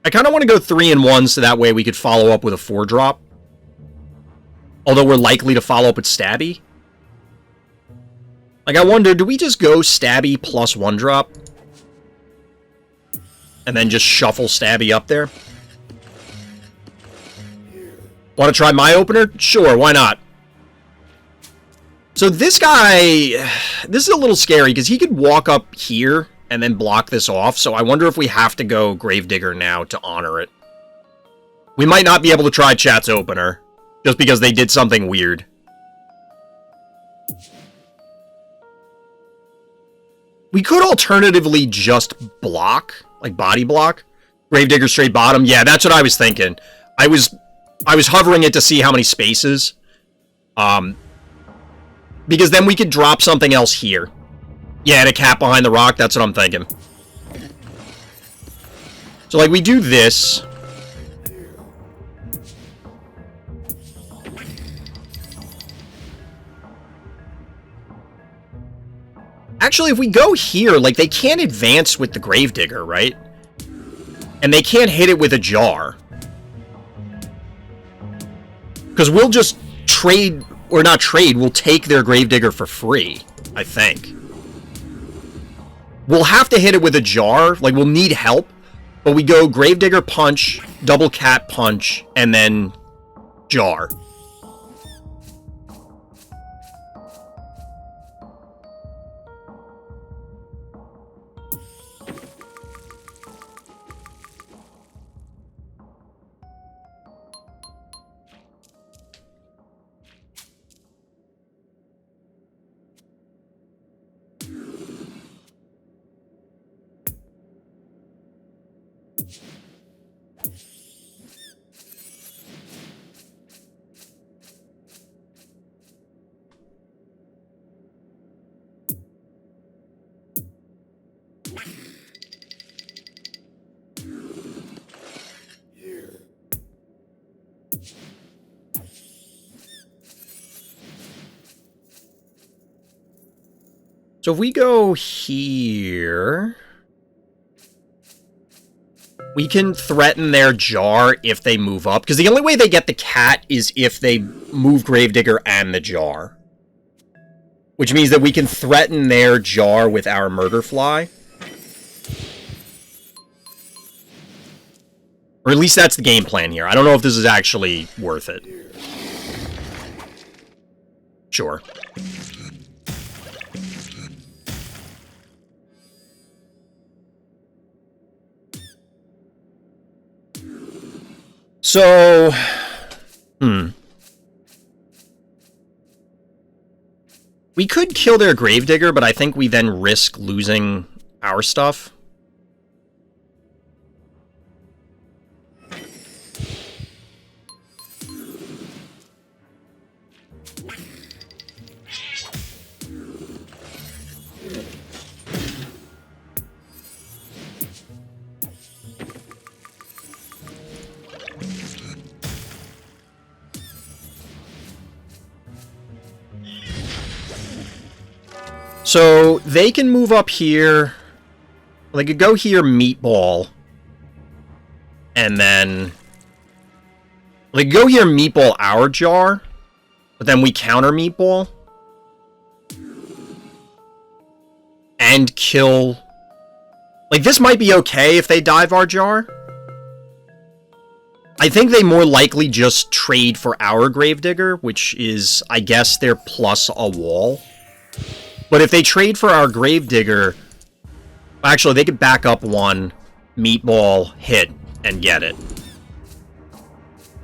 I kind of want to go 3-1 so that way we could follow up with a 4-drop. Although we're likely to follow up with Stabby. Like, I wonder, do we just go Stabby plus 1-drop? And then just shuffle Stabby up there? Want to try my opener? Sure, why not? So this guy... This is a little scary, because he could walk up here and then block this off, so I wonder if we have to go Gravedigger now to honor it. We might not be able to try chat's opener, just because they did something weird. We could alternatively just block, like body block. Gravedigger straight bottom. Yeah, that's what I was thinking. I was hovering it to see how many spaces. Because then we could drop something else here. Yeah, and a cap behind the rock, that's what I'm thinking. So, like, we do this. Actually, if we go here, like, they can't advance with the Gravedigger, right? And they can't hit it with a jar. Because we'll just trade, or not trade, we'll take their Gravedigger for free, I think. We'll have to hit it with a jar, like, we'll need help. But we go Gravedigger punch, double cat punch, and then jar. So if we go here, we can threaten their jar if they move up. Because the only way they get the cat is if they move Gravedigger and the jar. Which means that we can threaten their jar with our Murderfly. Or at least that's the game plan here. I don't know if this is actually worth it. Sure. So, we could kill their Gravedigger, but I think we then risk losing our stuff. So, they can move up here. They could go here, Meatball. And then... They could go here, Meatball our jar. But then we counter Meatball. And kill... Like, this might be okay if they dive our jar. I think they more likely just trade for our Gravedigger, which is, I guess, their plus a wall. But if they trade for our Gravedigger, actually, they could back up one, meatball, hit, and get it.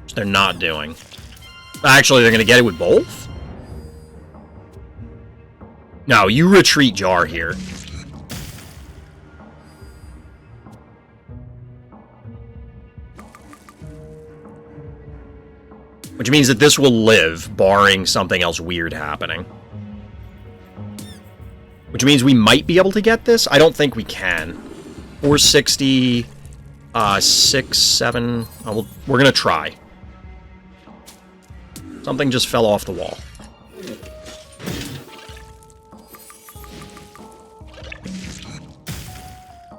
Which they're not doing. Actually, they're going to get it with both? No, you retreat jar here. Which means that this will live, barring something else weird happening. Which means we might be able to get this? I don't think we can. 460, 6, 7... Oh, well, we're gonna try. Something just fell off the wall.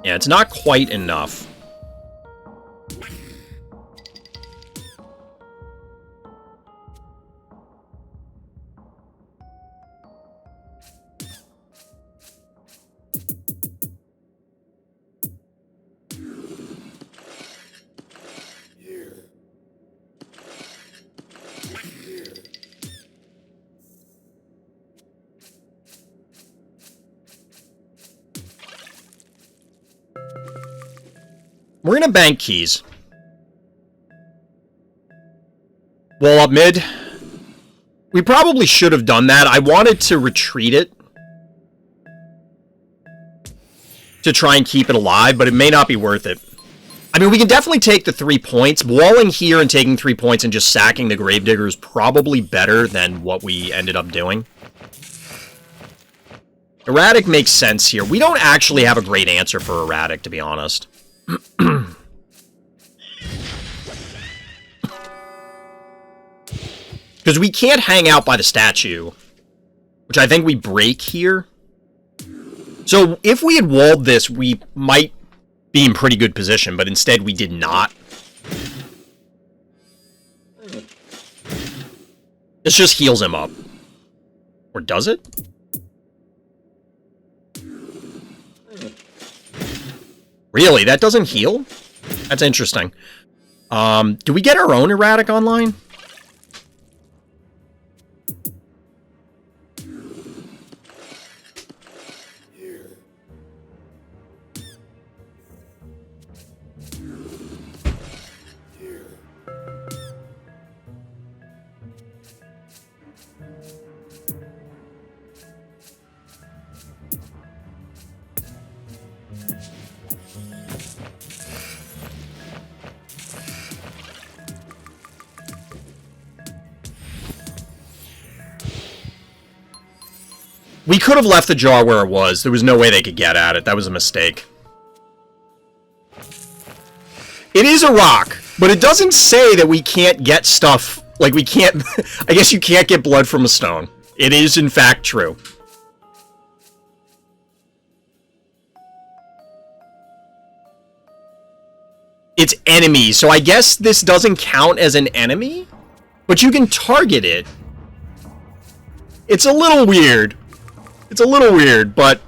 Yeah, it's not quite enough. We're gonna bank keys. Wall up mid. We probably should have done that. I wanted to retreat it to try and keep it alive, but it may not be worth it. I mean, we can definitely take the 3 points. Walling here and taking 3 points and just sacking the Gravedigger is probably better than what we ended up doing. Erratic makes sense here. We don't actually have a great answer for Erratic, to be honest. Because we can't hang out by the statue, which I think we break here. So if we had walled this, we might be in pretty good position, but instead we did not. This just heals him up. Or does it? Really? That doesn't heal? That's interesting. Do we get our own Erratic online? We could have left the jar where it was. There was no way they could get at it. That was a mistake. It is a rock, but it doesn't say that we can't get stuff. Like, we can't... I guess you can't get blood from a stone. It is, in fact, true. It's enemies, so I guess this doesn't count as an enemy? But you can target it. It's a little weird. It's a little weird, but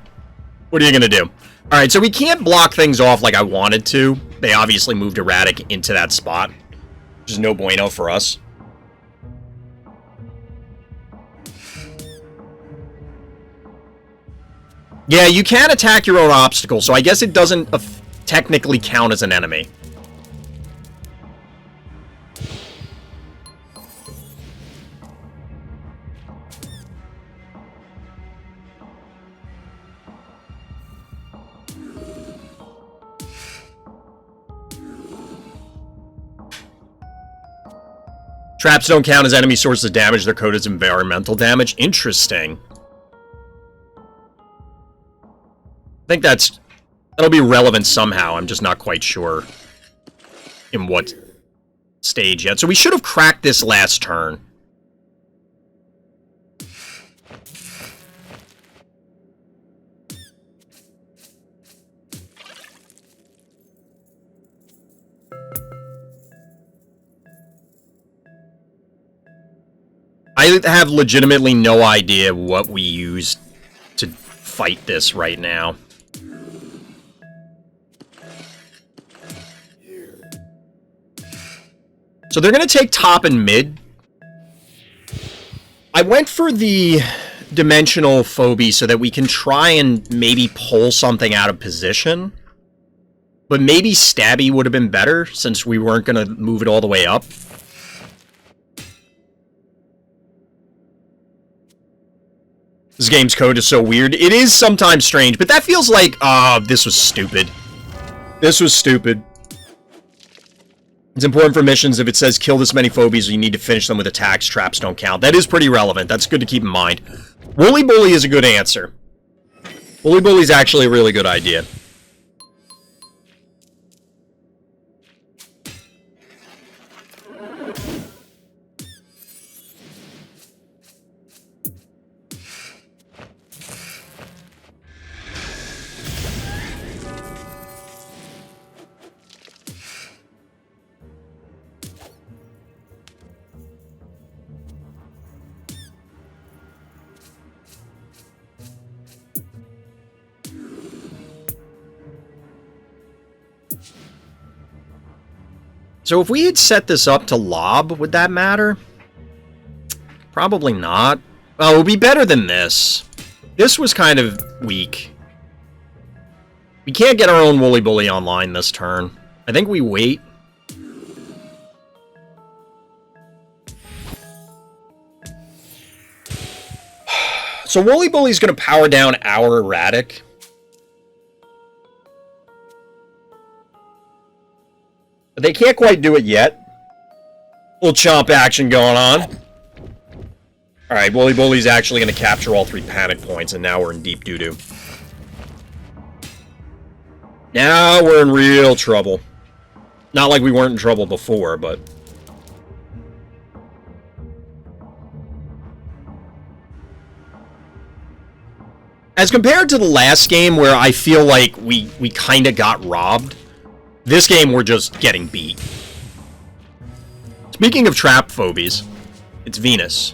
what are you gonna do? Alright, so we can't block things off like I wanted to. They obviously moved Erratic into that spot. Which is no bueno for us. Yeah, you can attack your own obstacle, so I guess it doesn't technically count as an enemy. Traps don't count as enemy sources of damage. They're coded as environmental damage. Interesting. I think that'll be relevant somehow. I'm just not quite sure in what stage yet. So we should have cracked this last turn. I have legitimately no idea what we use to fight this right now. So they're going to take top and mid. I went for the dimensional Phobie so that we can try and maybe pull something out of position. But maybe Stabby would have been better since we weren't going to move it all the way up. This game's code is so weird. It is sometimes strange, but that feels like, this was stupid. This was stupid. It's important for missions if it says kill this many Phobies, you need to finish them with attacks, traps don't count. That is pretty relevant. That's good to keep in mind. Woolly Bully is a good answer. Woolly Bully's actually a really good idea. So if we had set this up to lob, would that matter? Probably not. Oh, it would be better than this. This was kind of weak. We can't get our own Woolly Bully online this turn. I think we wait. So Woolly Bully's going to power down our Erratic. But they can't quite do it yet. Little chomp action going on. Alright, Woolly Bully's actually going to capture all 3 panic points, and now we're in deep doo-doo. Now we're in real trouble. Not like we weren't in trouble before, but... As compared to the last game, where I feel like we kind of got robbed, this game we're just getting beat. Speaking of trap phobies, it's Venus.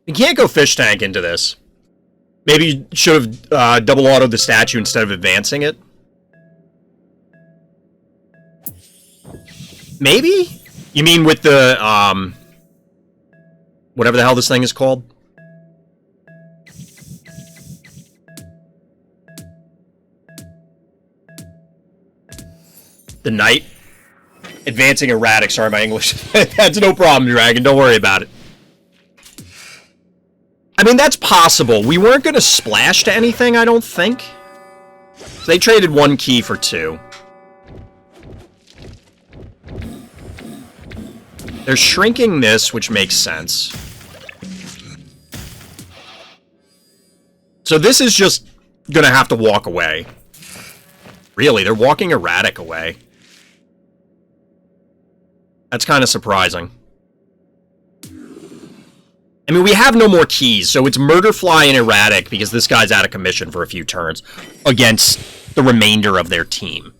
You can't go fish tank into this. Maybe you should have double autoed the statue instead of advancing it. Maybe? You mean with the, whatever the hell this thing is called? The Knight? Advancing Erratic, sorry my English. That's no problem, Dragon, don't worry about it. I mean, that's possible. We weren't going to splash to anything, I don't think. So they traded 1 key for 2. They're shrinking this, which makes sense. So this is just going to have to walk away. Really, they're walking Erratic away. That's kind of surprising. I mean, we have no more keys, so it's Murderfly and Erratic, because this guy's out of commission for a few turns, against the remainder of their team.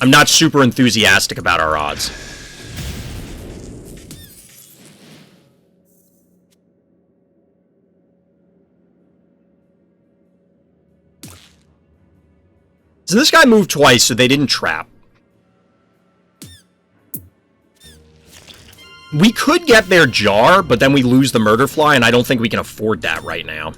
I'm not super enthusiastic about our odds. So this guy moved twice, so they didn't trap. We could get their jar, but then we lose the Murderfly, and I don't think we can afford that right now.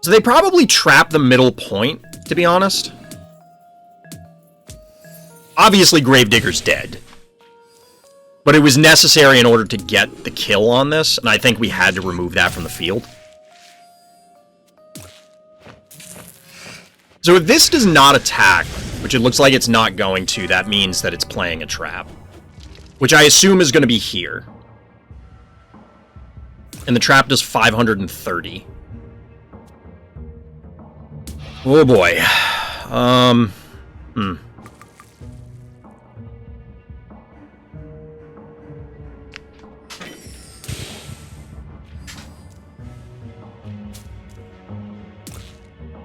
So they probably trap the middle point, to be honest. Obviously, Gravedigger's dead. But it was necessary in order to get the kill on this, and I think we had to remove that from the field. So if this does not attack, which it looks like it's not going to, that means that it's playing a trap. Which I assume is going to be here. And the trap does 530. Oh boy.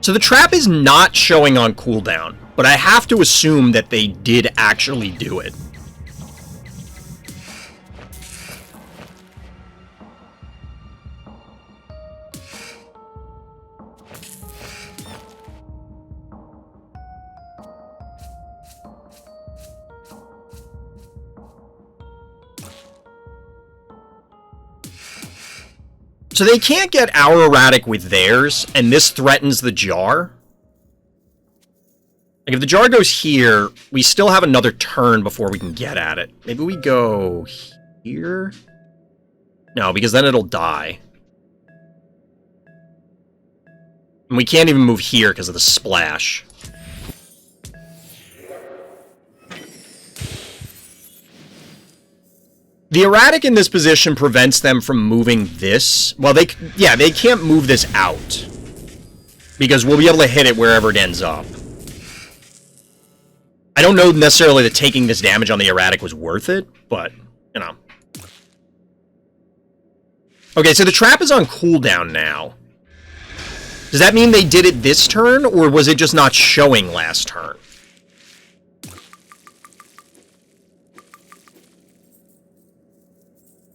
So the trap is not showing on cooldown, but I have to assume that they did actually do it. So they can't get our erratic with theirs, and this threatens the jar. Like, if the jar goes here, we still have another turn before we can get at it. Maybe we go here? No, because then it'll die. And we can't even move here because of the splash. The erratic in this position prevents them from moving this. Well, they can't move this out. Because we'll be able to hit it wherever it ends up. I don't know necessarily that taking this damage on the erratic was worth it, but, you know. Okay, so the trap is on cooldown now. Does that mean they did it this turn, or was it just not showing last turn?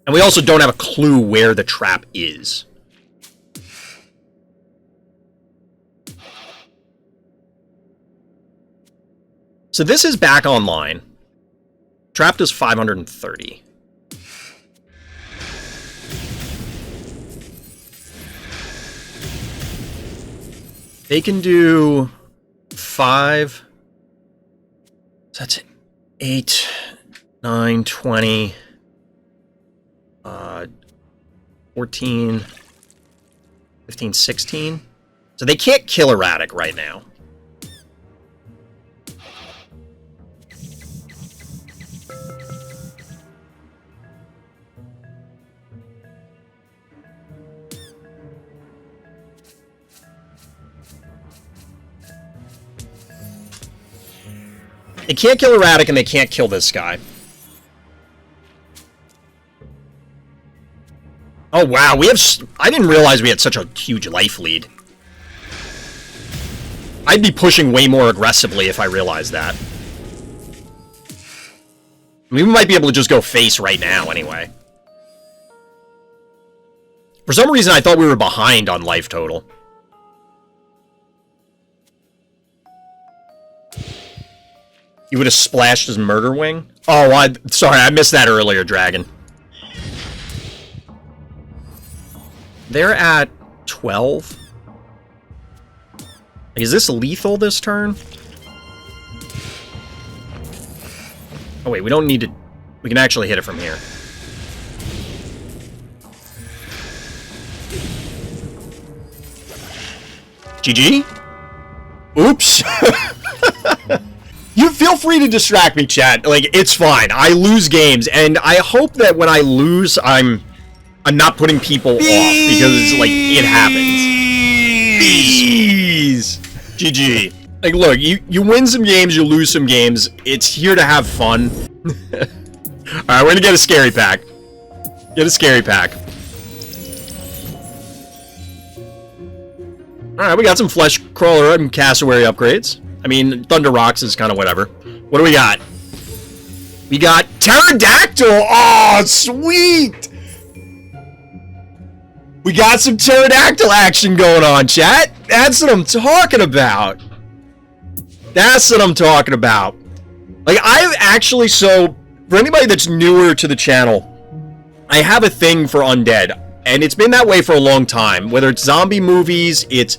And we also don't have a clue where the trap is. So this is back online. Trap does 530. They can do 5. So that's 8, 9, 20... 14, 15, 16. So they can't kill erratic right now. They can't kill erratic and they can't kill this guy. Oh, wow, we have... I didn't realize we had such a huge life lead. I'd be pushing way more aggressively if I realized that. I mean, we might be able to just go face right now, anyway. For some reason, I thought we were behind on life total. You would have splashed his murder wing? Oh, sorry, I missed that earlier, Dragon. They're at 12. Is this lethal this turn? Oh wait, we don't need to... We can actually hit it from here. GG? Oops. You feel free to distract me, chat. Like, it's fine. I lose games, and I hope that when I lose, I'm not putting people off, because, like, it happens. Bees! GG. Like, look, you win some games, you lose some games. It's here to have fun. Alright, we're gonna get a scary pack. Get a scary pack. Alright, we got some Flesh Crawler and Cassowary upgrades. I mean, Thunder Rocks is kind of whatever. What do we got? We got Pterodactyl! Oh, sweet! We got some pterodactyl action going on, chat. That's what I'm talking about. That's what I'm talking about. Like, I've actually, so, for anybody that's newer to the channel, I have a thing for undead. And it's been that way for a long time. Whether it's zombie movies, it's...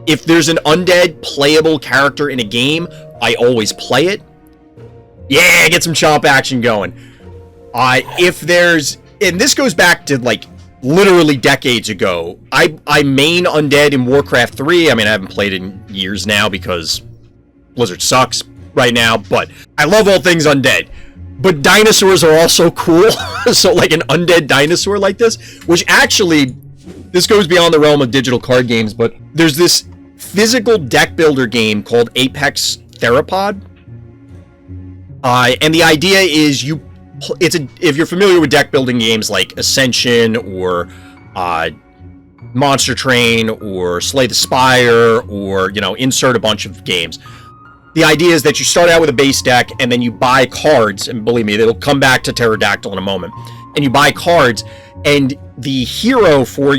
If there's an undead playable character in a game, I always play it. Yeah, get some chomp action going. If there's, and this goes back to like literally decades ago, I main undead in Warcraft 3. I mean, I haven't played in years now because Blizzard sucks right now, but I love all things undead. But dinosaurs are also cool. So like an undead dinosaur like this, which actually, this goes beyond the realm of digital card games, but there's this physical deck builder game called Apex Theropod. And the idea is if you're familiar with deck building games like Ascension or Monster Train or Slay the Spire or, insert a bunch of games. The idea is that you start out with a base deck and then you buy cards, and believe me, it'll come back to Pterodactyl in a moment. And you buy cards, and the hero for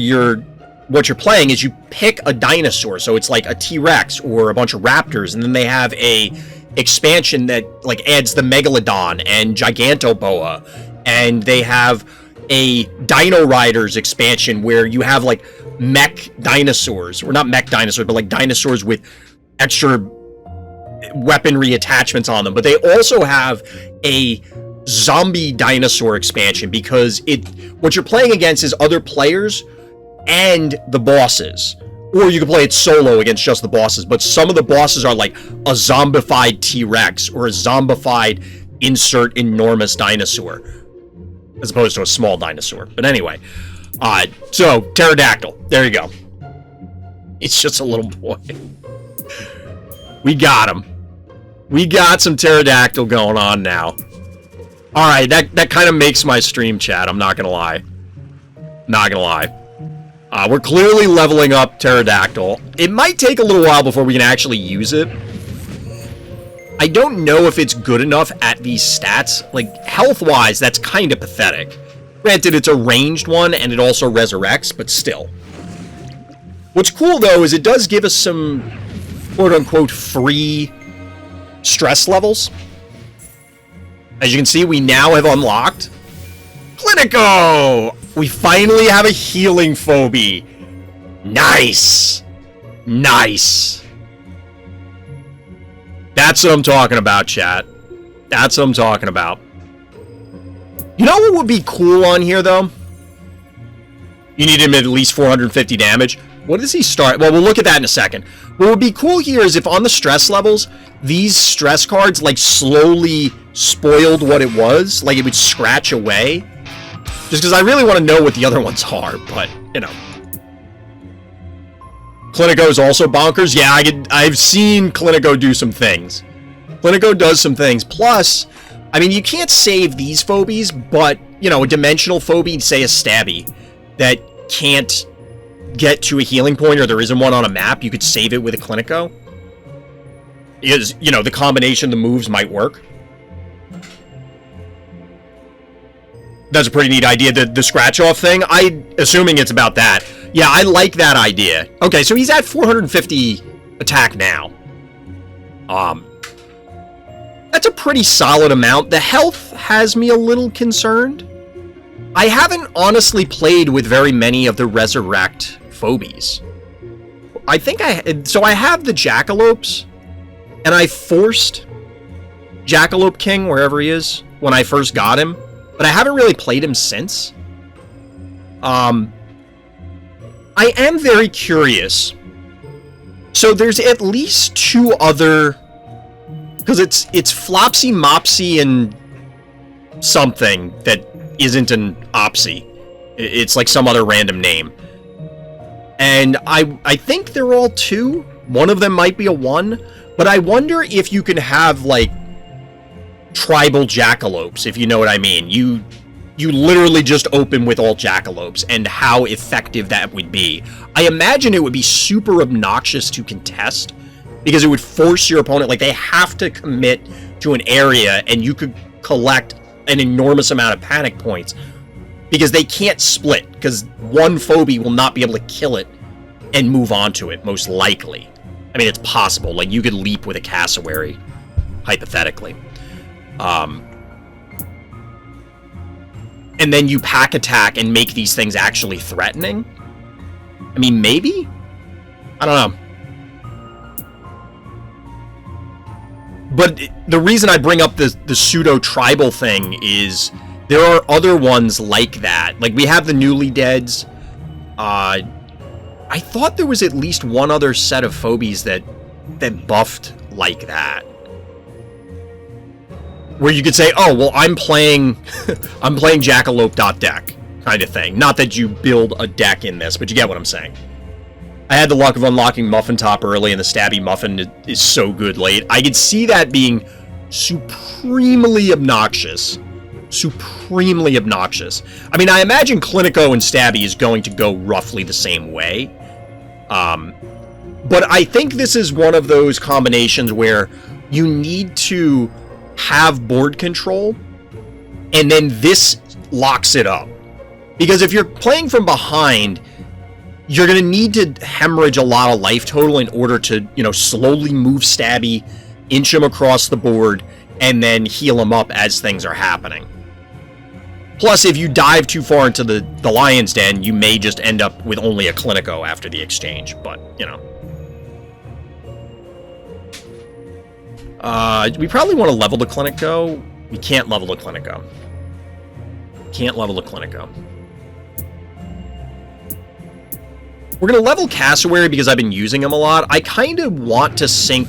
what you're playing is you pick a dinosaur. So it's like a T-Rex or a bunch of raptors, and then they have a expansion that like adds the Megalodon and Gigantoboa, and they have a Dino Riders expansion where you have like mech dinosaurs, or not mech dinosaurs, but like dinosaurs with extra weaponry attachments on them. But they also have a zombie dinosaur expansion because what you're playing against is other players and the bosses. Or you can play it solo against just the bosses, but some of the bosses are like a zombified T-Rex or a zombified insert enormous dinosaur, as opposed to a small dinosaur. But anyway, so Pterodactyl, there you go. It's just a little boy. We got him. We got some Pterodactyl going on now. Alright, that kind of makes my stream chat, I'm not gonna lie. Not gonna lie. We're clearly leveling up Pterodactyl. It might take a little while before we can actually use it. I don't know if it's good enough at these stats. Like, health-wise, that's kind of pathetic. Granted, it's a ranged one, and it also resurrects, but still. What's cool, though, is it does give us some quote-unquote free stress levels. As you can see, we now have unlocked Clinico! We finally have a healing Phobie. Nice! Nice! That's what I'm talking about, chat. That's what I'm talking about. You know what would be cool on here, though? You need him at least 450 damage. What does he start? Well, we'll look at that in a second. What would be cool here is if on the stress levels, these stress cards, like, slowly spoiled what it was. Like, it would scratch away. Just because I really want to know what the other ones are, but, Clinico is also bonkers. Yeah, I've seen Clinico do some things. Clinico does some things. Plus, I mean, you can't save these Phobies, but, a dimensional Phobie, say a Stabby, that can't get to a healing point, or there isn't one on a map, you could save it with a Clinico. Because, the combination of the moves might work. That's a pretty neat idea. The scratch-off thing, assuming it's about that. Yeah, I like that idea. Okay, so he's at 450 attack now. That's a pretty solid amount. The health has me a little concerned. I haven't honestly played with very many of the Resurrect Phobies. I think so I have the Jackalopes, and I forced Jackalope King, wherever he is, when I first got him. But I haven't really played him since. I am very curious. So there's at least two other... Because it's Flopsy, Mopsy, and something that isn't an Opsy. It's like some other random name. And I think they're all 2. One of them might be a 1. But I wonder if you can have, like, tribal jackalopes, if you know what I mean. You literally just open with all jackalopes, and how effective that would be. I imagine it would be super obnoxious to contest, because it would force your opponent, like, they have to commit to an area, and you could collect an enormous amount of panic points, because they can't split, because one Phobie will not be able to kill it and move on to it, most likely. I mean, it's possible. Like, you could leap with a cassowary, hypothetically. And then you pack attack and make these things actually threatening? I mean, maybe? I don't know. But the reason I bring up the pseudo-tribal thing is There are other ones like that. Like, we have the Newly Deads. I thought there was at least one other set of Phobies that buffed like that. Where you could say, oh, well, I'm playing Jackalope.deck kind of thing. Not that you build a deck in this, but you get what I'm saying. I had the luck of unlocking Muffin Top early, and the Stabby Muffin is so good late. I could see that being supremely obnoxious. Supremely obnoxious. I mean, I imagine Clinico and Stabby is going to go roughly the same way. But I think this is one of those combinations where you need to have board control, and then this locks it up. Because if you're playing from behind, you're going to need to hemorrhage a lot of life total in order to, you know, slowly move Stabby, inch him across the board, and then heal him up as things are happening. Plus, if you dive too far into the Lion's Den, you may just end up with only a Clinico after the exchange, but, you know. We probably want to level the Clinico. We can't level the Clinico. Can't level the Clinico. We're going to level Cassowary because I've been using him a lot. I kind of want to sink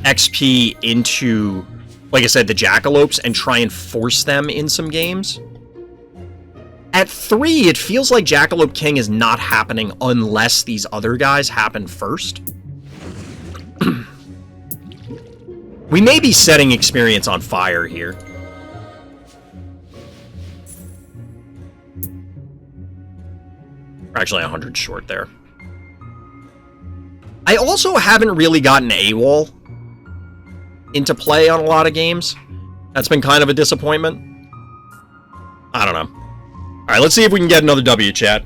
XP into, like I said, the Jackalopes and try and force them in some games. At 3, it feels like Jackalope King is not happening unless these other guys happen first. We may be setting experience on fire here. We're actually 100 short there. I also haven't really gotten AWOL into play on a lot of games. That's been kind of a disappointment. I don't know. Alright, let's see if we can get another W, chat.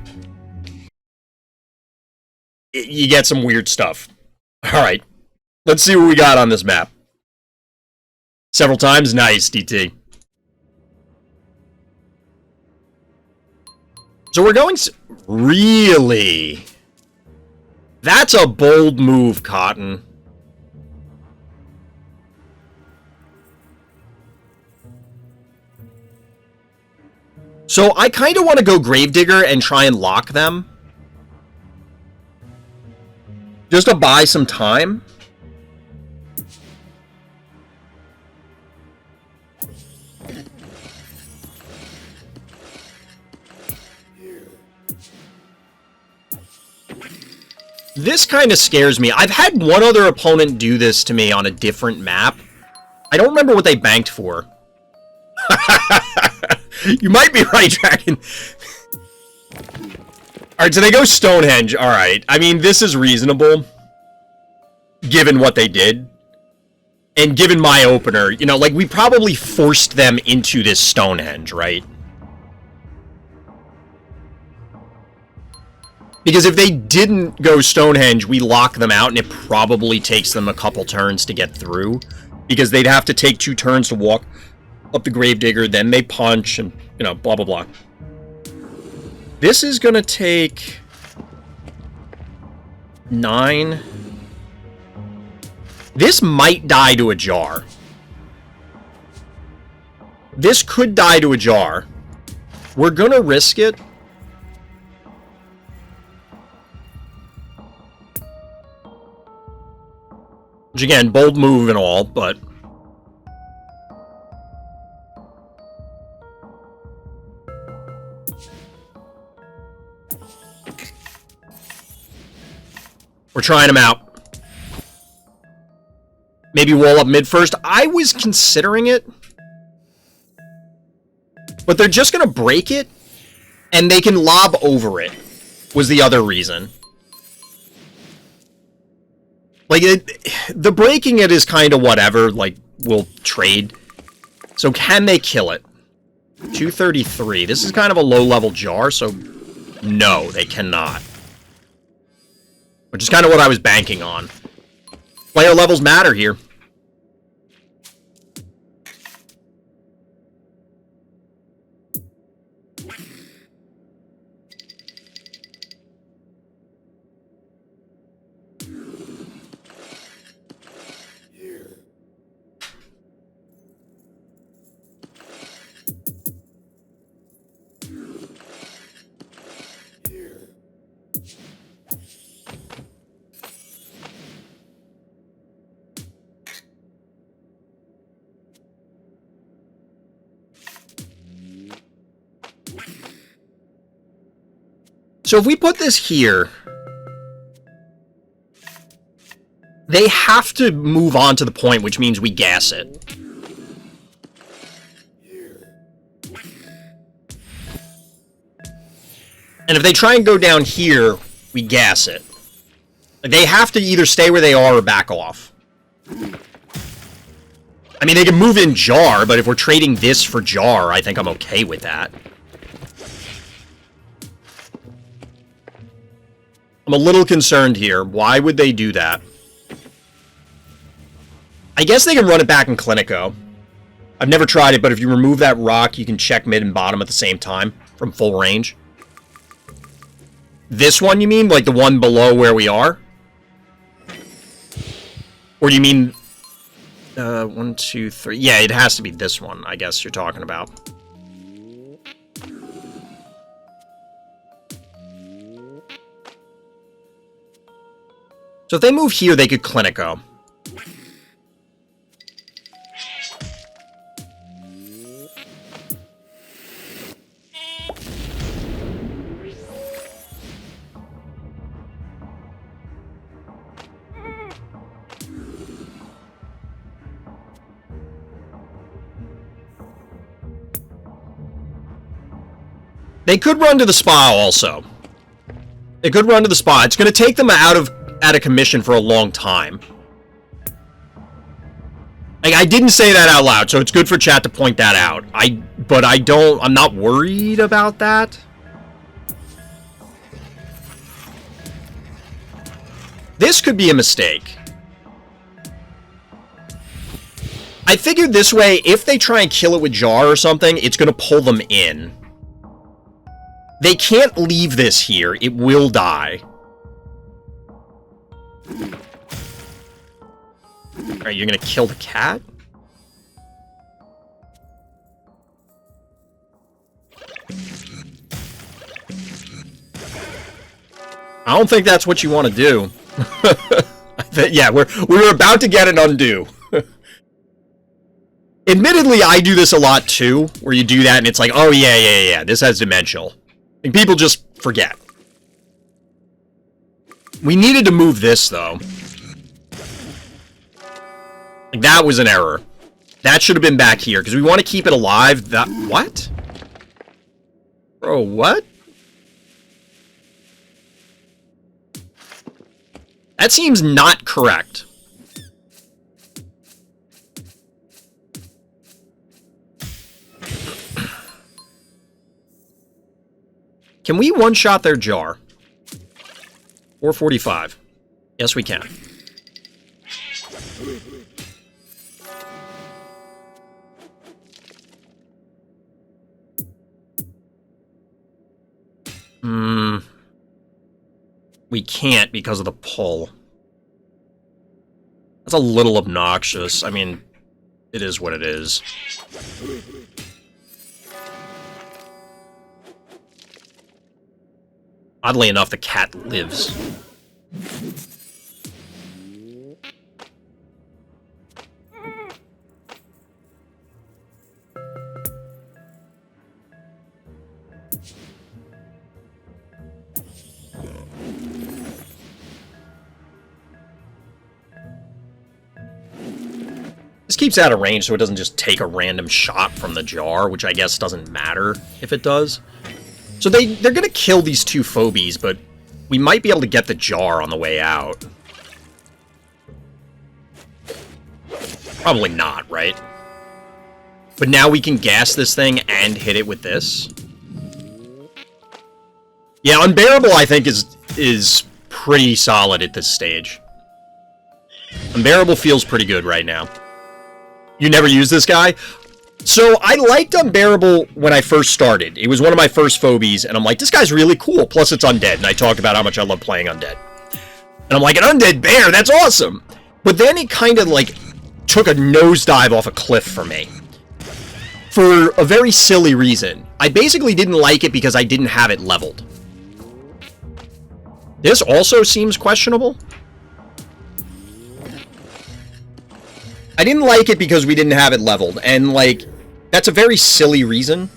You get some weird stuff. Alright. Let's see what we got on this map. Several times? Nice, DT. So we're going... Really? That's a bold move, Cotton. So I kind of want to go Gravedigger and try and lock them. Just to buy some time. This kind of scares me. I've had one other opponent do this to me on a different map. I don't remember what they banked for. You might be right, Dragon. Alright, so they go Stonehenge. Alright. I mean, this is reasonable. Given what they did. And given my opener. You know, like, we probably forced them into this Stonehenge, right? Because if they didn't go Stonehenge, we lock them out, and it probably takes them a couple turns to get through. Because they'd have to take 2 turns to walk up the Gravedigger, then they punch, and, you know, blah, blah, blah. This is gonna take 9. This might die to a jar. This could die to a jar. We're gonna risk it. Which, again, bold move and all, but... We're trying them out. Maybe wall up mid first. I was considering it. But they're just going to break it. And they can lob over it. Was the other reason. Like, the breaking it is kind of whatever. Like, we'll trade. So can they kill it? 233. This is kind of a low-level jar, so no, they cannot. Which is kind of what I was banking on. Player levels matter here. So if we put this here, they have to move on to the point, which means we gas it. And if they try and go down here, we gas it. They have to either stay where they are or back off. I mean, they can move in jar, but if we're trading this for jar, I think I'm okay with that. I'm a little concerned here. Why would they do that? I guess they can run it back in Clinico. I've never tried it, but if you remove that rock, you can check mid and bottom at the same time from full range. This one, you mean? Like the one below where we are? Or do you mean... 1, 2, 3... Yeah, it has to be this one, I guess you're talking about. So if they move here, they could Clinico. They could run to the spa also. They could run to the spa. It's going to take them out of commission for a long time. Like, I didn't say that out loud, so it's good for chat to point that out. I'm not worried about that. This could be a mistake. I figured this way, if they try and kill it with jar or something, it's going to pull them in. They can't leave this here. It will die. Alright, you're gonna kill the cat? I don't think that's what you want to do. Yeah, we were about to get an undo. Admittedly, I do this a lot too, where you do that and it's like, oh yeah, this has dimensional. And people just forget. We needed to move this, though. Like, that was an error. That should have been back here, because we want to keep it alive. That... What? Bro, what? That seems not correct. Can we one-shot their jar? 445. Yes, we can. We can't because of the pull. That's a little obnoxious. I mean, it is what it is. Oddly enough, the cat lives. This keeps out of range so it doesn't just take a random shot from the jar, which I guess doesn't matter if it does. So they're going to kill these two Phobies, but we might be able to get the jar on the way out. Probably not, right? But now we can gas this thing and hit it with this. Yeah, Unbearable, I think, is pretty solid at this stage. Unbearable feels pretty good right now. You never use this guy? So, I liked Unbearable when I first started. It was one of my first Phobies, and I'm like, this guy's really cool, plus it's undead, and I talked about how much I love playing undead. And I'm like, an undead bear, that's awesome! But then it kind of, like, took a nosedive off a cliff for me. For a very silly reason. I basically didn't like it because I didn't have it leveled. This also seems questionable. I didn't like it because we didn't have it leveled, and, like, that's a very silly reason.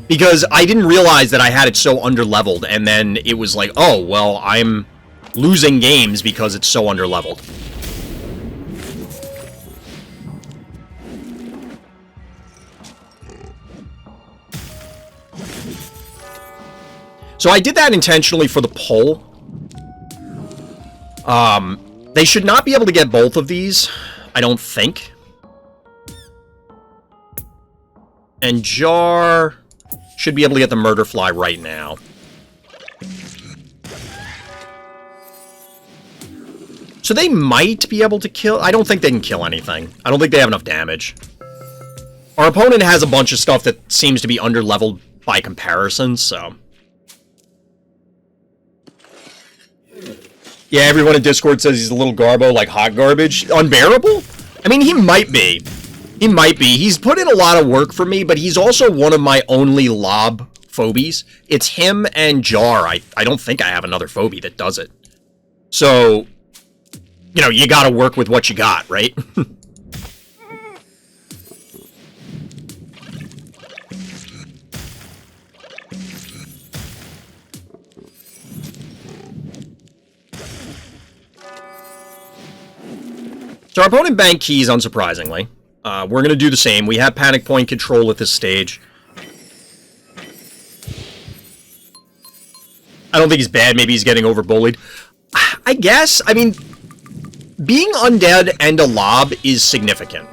Because I didn't realize that I had it so underleveled, and then it was like, oh, well, I'm losing games because it's so underleveled. So I did that intentionally for the poll. They should not be able to get both of these, I don't think. And Jar should be able to get the Murder Fly right now. So they might be able to kill... I don't think they can kill anything. I don't think they have enough damage. Our opponent has a bunch of stuff that seems to be underleveled by comparison, so... Yeah, everyone in Discord says he's a little garbo, like hot garbage. Unbearable? I mean, he might be. He might be. He's put in a lot of work for me, but he's also one of my only lob phobies. It's him and Jar. I don't think I have another phobie that does it. So, you know, you gotta work with what you got, right? So our opponent banked keys, unsurprisingly. We're going to do the same. We have panic point control at this stage. I don't think he's bad. Maybe he's getting over-bullied. I guess. I mean, being undead and a lob is significant.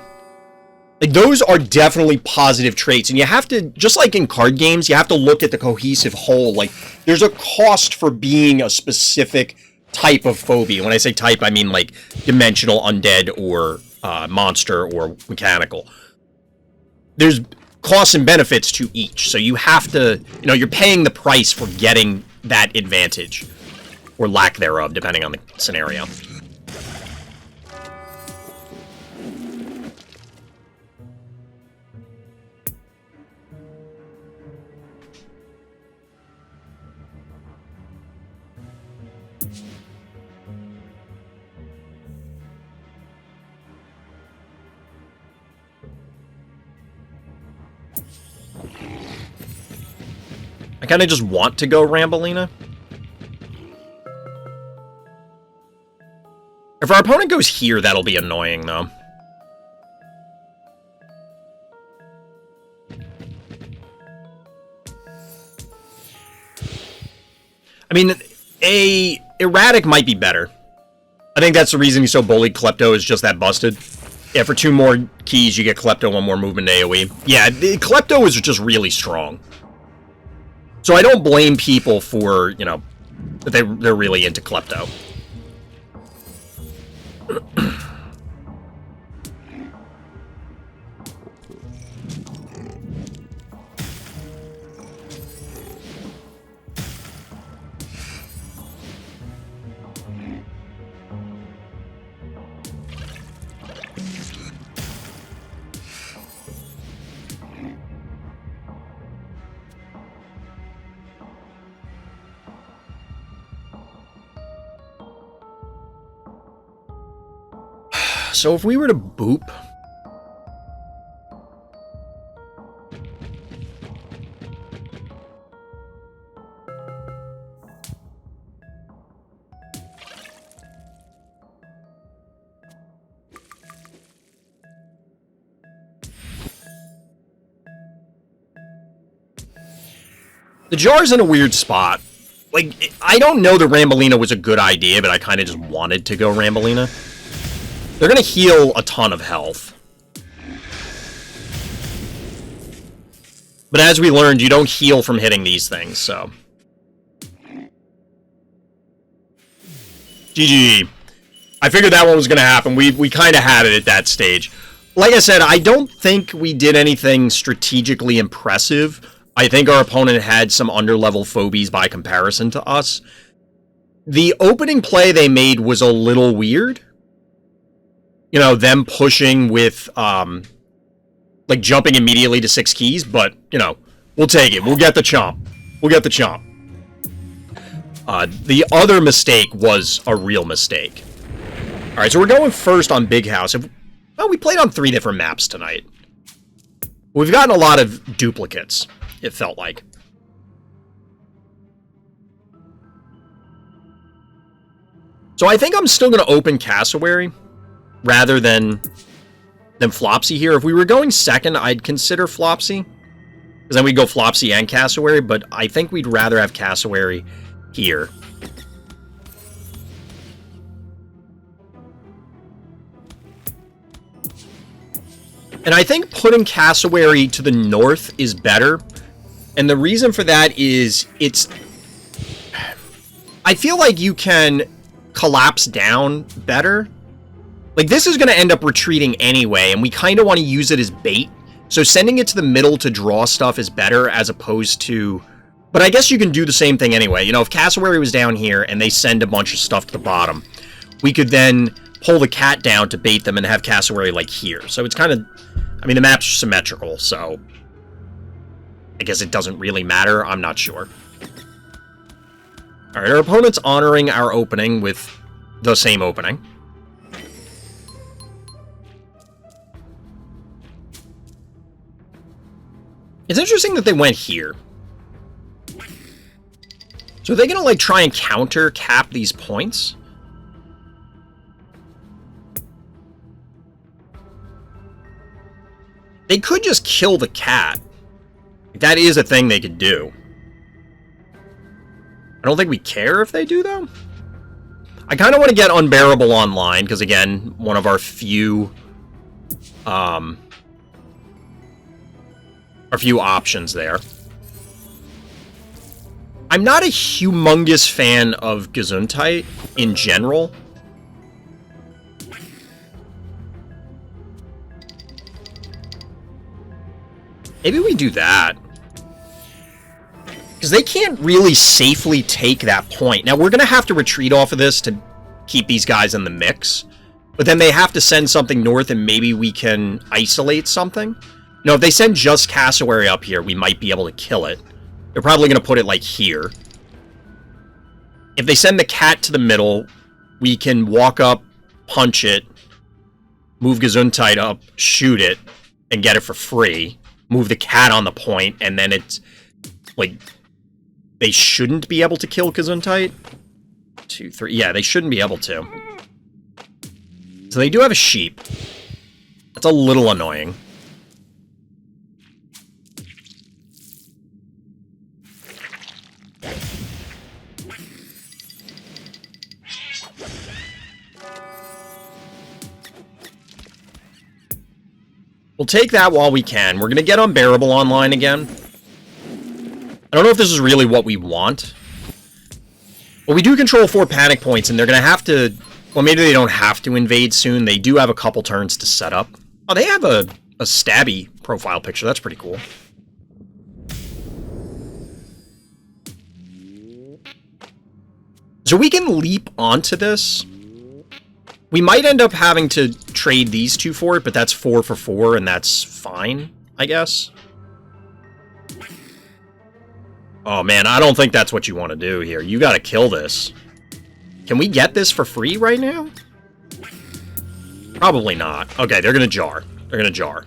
Like, those are definitely positive traits. And you have to, just like in card games, you have to look at the cohesive whole. Like, there's a cost for being a specific type of phobia. When I say type, I mean like dimensional, undead, or monster, or mechanical. There's costs and benefits to each, so you have to, you know, you're paying the price for getting that advantage, or lack thereof, depending on the scenario. I kind of just want to go Rambolina. If our opponent goes here, that'll be annoying, though. I mean, a erratic might be better. I think that's the reason he's so bullied. Klepto is just that busted. Yeah, for 2 more keys, you get Klepto, 1 more movement AoE. Yeah, Klepto is just really strong. So I don't blame people for, you know, that they're really into Klepto. So if we were to boop... The jar's in a weird spot. Like, I don't know that Rambolina was a good idea, but I kind of just wanted to go Rambolina. They're going to heal a ton of health. But as we learned, you don't heal from hitting these things, so... GG. I figured that one was going to happen. We kind of had it at that stage. Like I said, I don't think we did anything strategically impressive. I think our opponent had some underlevel phobies by comparison to us. The opening play they made was a little weird. You know, them pushing with, like, jumping immediately to 6 keys, but, you know, we'll take it. We'll get the chomp. We'll get the chomp. The other mistake was a real mistake. Alright, so we're going first on Big House. Well, we played on 3 different maps tonight. We've gotten a lot of duplicates. it felt like. So I think I'm still going to open Cassowary rather than Flopsy here. If we were going second, I'd consider Flopsy, because then we'd go Flopsy and Cassowary, but I think we'd rather have Cassowary here. And I think putting Cassowary to the north is better. And the reason for that is I feel like you can collapse down better. Like, this is going to end up retreating anyway, and we kind of want to use it as bait. So sending it to the middle to draw stuff is better as opposed to... But I guess you can do the same thing anyway. You know, if Cassowary was down here and they send a bunch of stuff to the bottom, we could then pull the cat down to bait them and have Cassowary, like, here. So it's kind of... I mean, the map's symmetrical, so... I guess it doesn't really matter. I'm not sure. Alright, our opponent's honoring our opening with the same opening. It's interesting that they went here. So are they going to, like, try and counter cap these points? They could just kill the cat. That is a thing they could do. I don't think we care if they do, though. I kind of want to get Unbearable online, because, again, one of our few... our few options there. I'm not a humongous fan of Gesundheit in general. Maybe we do that. Because they can't really safely take that point. Now, we're going to have to retreat off of this to keep these guys in the mix. But then they have to send something north, and maybe we can isolate something. No, if they send just Cassowary up here, we might be able to kill it. They're probably going to put it, like, here. If they send the cat to the middle, we can walk up, punch it, move Gesundheit up, shoot it, and get it for free. Move the cat on the point, and then it's, like, they shouldn't be able to kill Gesundheit. 2, 3, yeah, they shouldn't be able to. So they do have a sheep. That's a little annoying. We'll take that while we can. We're going to get Unbearable online again. I don't know if this is really what we want. But we do control 4 panic points, and they're going to have to... Well, maybe they don't have to invade soon. They do have a couple turns to set up. Oh, they have a stabby profile picture. That's pretty cool. So we can leap onto this. We might end up having to trade these two for it, but that's 4 for 4, and that's fine, I guess. Oh, man, I don't think that's what you want to do here. You gotta kill this. Can we get this for free right now? Probably not. Okay, they're gonna jar. They're gonna jar.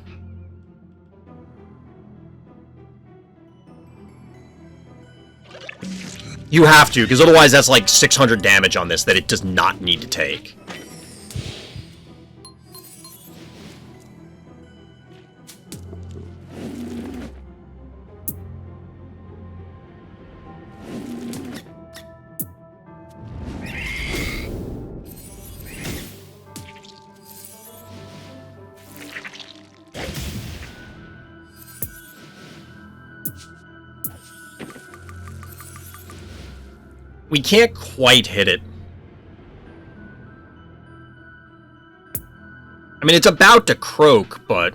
You have to, because otherwise that's like 600 damage on this that it does not need to take. We can't quite hit it. I mean, it's about to croak, but...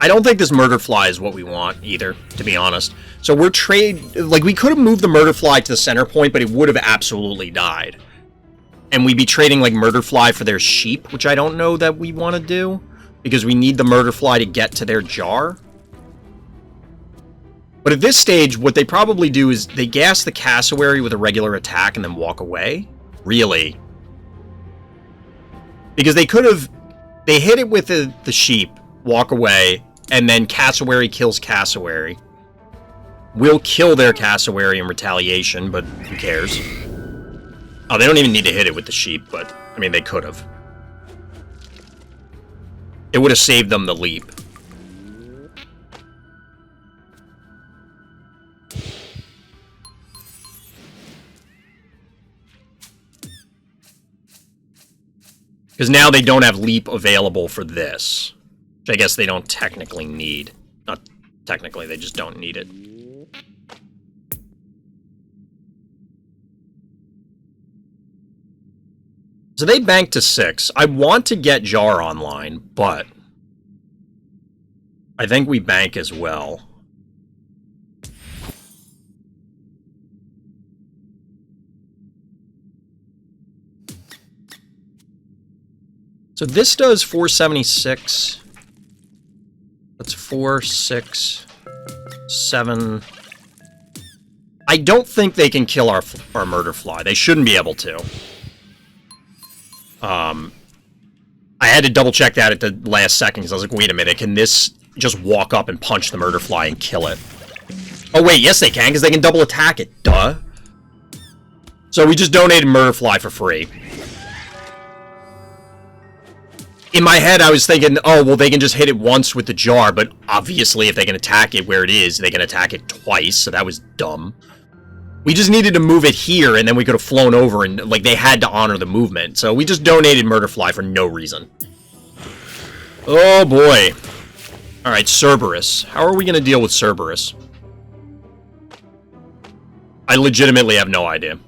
I don't think this murder fly is what we want either, to be honest. So we're like, we could have moved the murder fly to the center point, but it would have absolutely died. And we'd be trading, like, murder fly for their sheep, which I don't know that we want to do, because we need the murder fly to get to their jar. But at this stage, what they probably do is they gas the cassowary with a regular attack and then walk away. Really? Because they could have... They hit it with the sheep, walk away, and then cassowary kills cassowary. We'll kill their cassowary in retaliation, but who cares? Oh, they don't even need to hit it with the sheep, but, I mean, they could have. It would have saved them the leap. Because now they don't have leap available for this. Which I guess they don't technically need. Not technically, they just don't need it. So they banked to 6. I want to get Jar online, but I think we bank as well. So this does 476. That's 4, 6, 7. I don't think they can kill our murder fly. They shouldn't be able to. I had to double check that at the last second because I was like, wait a minute, can this just walk up and punch the murder fly and kill it? Oh wait, yes they can, because they can double attack it. Duh. So we just donated murder fly for free. In my head, I was thinking, oh, well, they can just hit it once with the jar, but obviously if they can attack it where it is, they can attack it twice, so that was dumb. We just needed to move it here, and then we could have flown over, and, like, they had to honor the movement. So we just donated Murderfly for no reason. Oh, boy. Alright, Cerberus. How are we going to deal with Cerberus? I legitimately have no idea.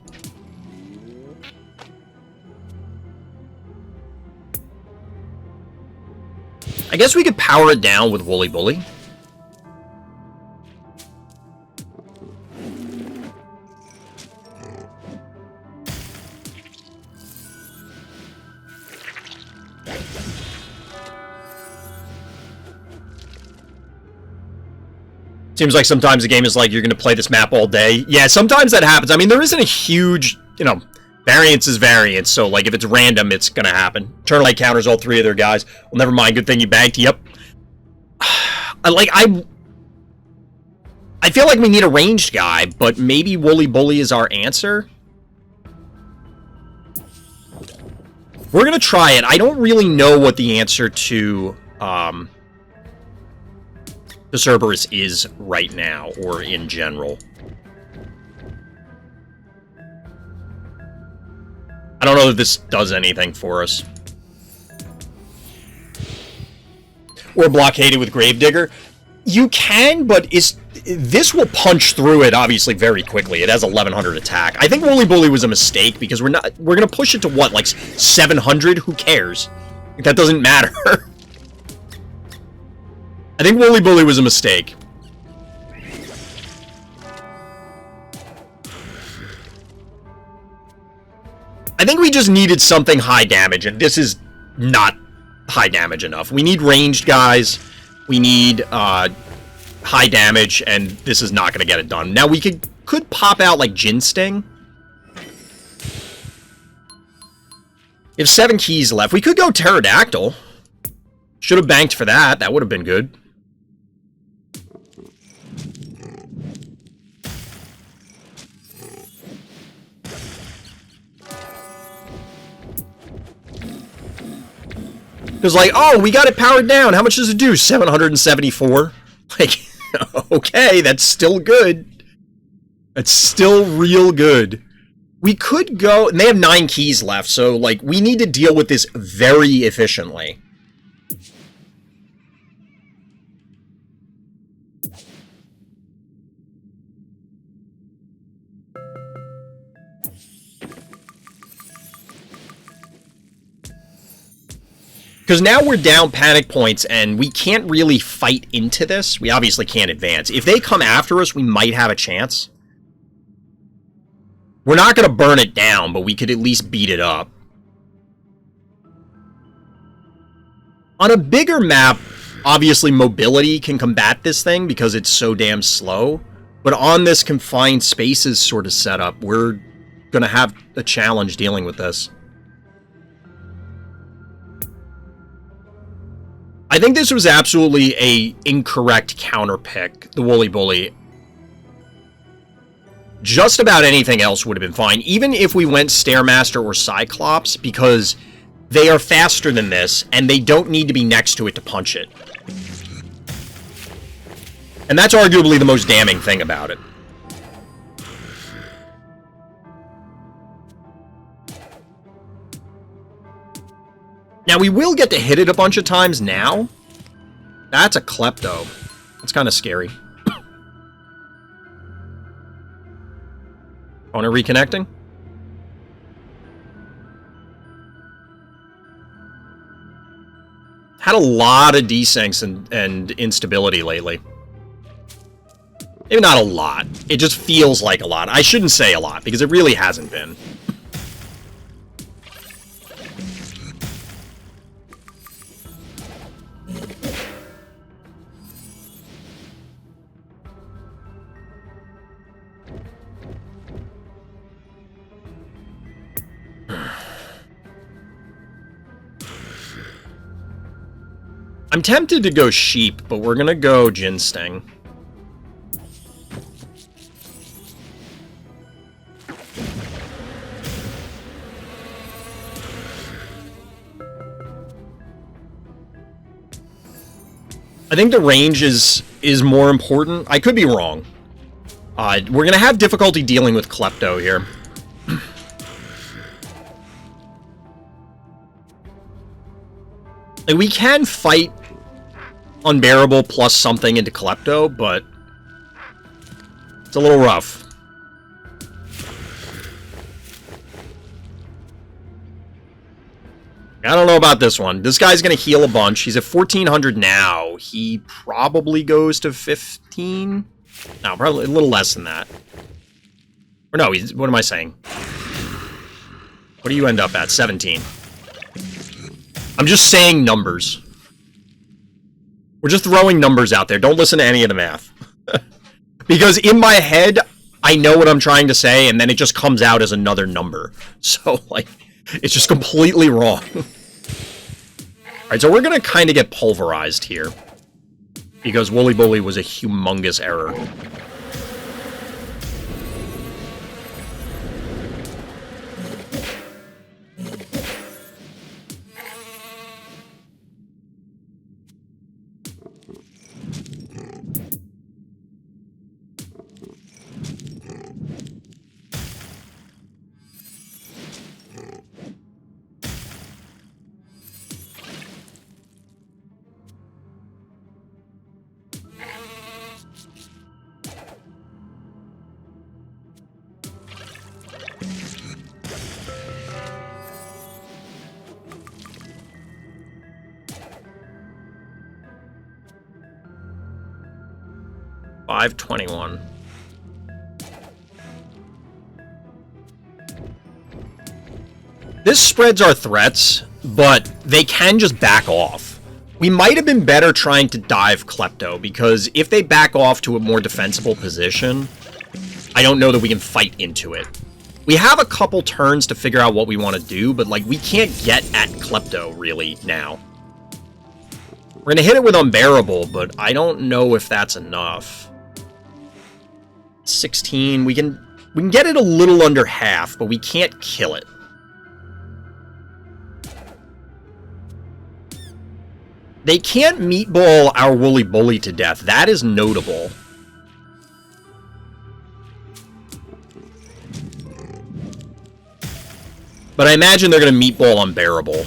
I guess we could power it down with Woolly Bully. Seems like sometimes the game is like, you're going to play this map all day. Yeah, sometimes that happens. I mean, there isn't a huge, you know, variance is variance. So, like, if it's random, it's going to happen. Eternal Light counters all three of their guys. Well, never mind. Good thing you banked. Yep. I feel like we need a ranged guy, but maybe Woolly Bully is our answer. We're going to try it. I don't really know what the answer to, the Cerberus is right now, or in general. I don't know if this does anything for us. Or blockade it with Gravedigger. You can, but this will punch through it, obviously, very quickly. It has 1100 attack. I think Woolly Bully was a mistake, because we're gonna push it to what, like 700? Who cares? That doesn't matter. I think Woolly Bully was a mistake. I think we just needed something high damage, and this is not high damage enough. We need ranged guys. We need high damage, and this is not going to get it done. Now, we could pop out, like, Jin Sting. We have 7 keys left. We could go Pterodactyl. Should have banked for that. That would have been good. Because, like, oh, we got it powered down. How much does it do? 774? Like, okay, that's still good. That's still real good. We could go... And they have 9 keys left, so, like, we need to deal with this very efficiently. Because now we're down panic points, and we can't really fight into this. We obviously can't advance. If they come after us, we might have a chance. We're not going to burn it down, but we could at least beat it up. On a bigger map, obviously mobility can combat this thing because it's so damn slow. But on this confined spaces sort of setup, we're going to have a challenge dealing with this. I think this was absolutely a incorrect counter pick, the Woolly Bully. Just about anything else would have been fine, even if we went Stairmaster or Cyclops, because they are faster than this, and they don't need to be next to it to punch it. And that's arguably the most damning thing about it. Now, we will get to hit it a bunch of times now. That's a Klepto. That's kind of scary. Owner reconnecting? Had a lot of desyncs and instability lately. Maybe not a lot. It just feels like a lot. I shouldn't say a lot, because it really hasn't been. I'm tempted to go Sheep, but we're gonna go Ginsting. I think the range is more important. I could be wrong. We're gonna have difficulty dealing with Klepto here. Like, we can fight Unbearable plus something into Klepto, but it's a little rough. I don't know about this one. This guy's going to heal a bunch. He's at 1,400 now. He probably goes to 15? No, probably a little less than that. Or no, what am I saying? What do you end up at? 17. I'm just saying numbers. We're just throwing numbers out there. Don't listen to any of the math. Because in my head, I know what I'm trying to say, and then it just comes out as another number. So, like, it's just completely wrong. Alright, so we're going to kind of get pulverized here. Because Woolly Bully was a humongous error. $521. This spreads our threats, but they can just back off. We might have been better trying to dive Klepto, because if they back off to a more defensible position, I don't know that we can fight into it. We have a couple turns to figure out what we want to do, but, like, we can't get at Klepto, really, now. We're going to hit it with Unbearable, but I don't know if that's enough. 16, we can get it a little under half, but we can't kill it. They can't meatball our Woolly Bully to death. That is notable. But I imagine they're going to meatball Unbearable.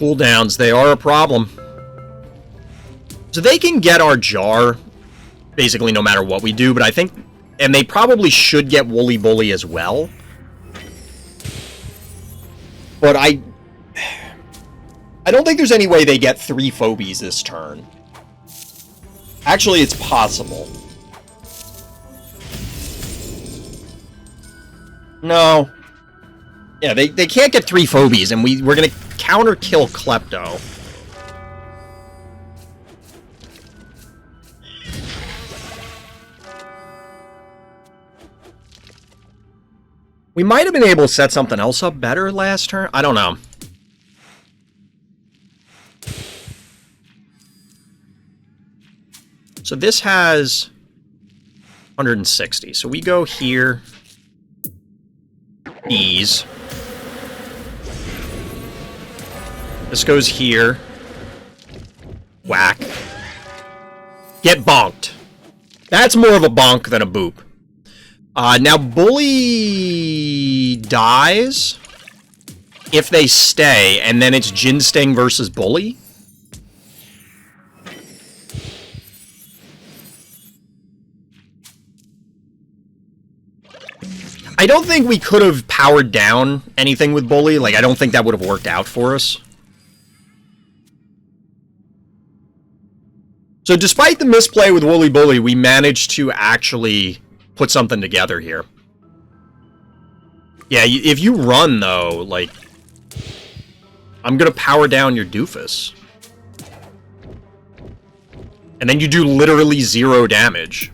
Cooldowns, they are a problem. So they can get our jar, basically no matter what we do, but I think... And they probably should get Woolly Bully as well. But I don't think there's any way they get 3 Phobies this turn. Actually, it's possible. No. Yeah, they can't get 3 Phobies, and we're gonna counter-kill Klepto. We might have been able to set something else up better last turn. I don't know. So this has 160. So we go here. These. This goes here. Whack. Get bonked. That's more of a bonk than a boop. Now, Bully dies if they stay, and then it's Jin Sting versus Bully. I don't think we could have powered down anything with Bully. Like, I don't think that would have worked out for us. So, despite the misplay with Woolly Bully, we managed to actually put something together here. Yeah, if you run, though, like... I'm gonna power down your doofus. And then you do literally 0 damage.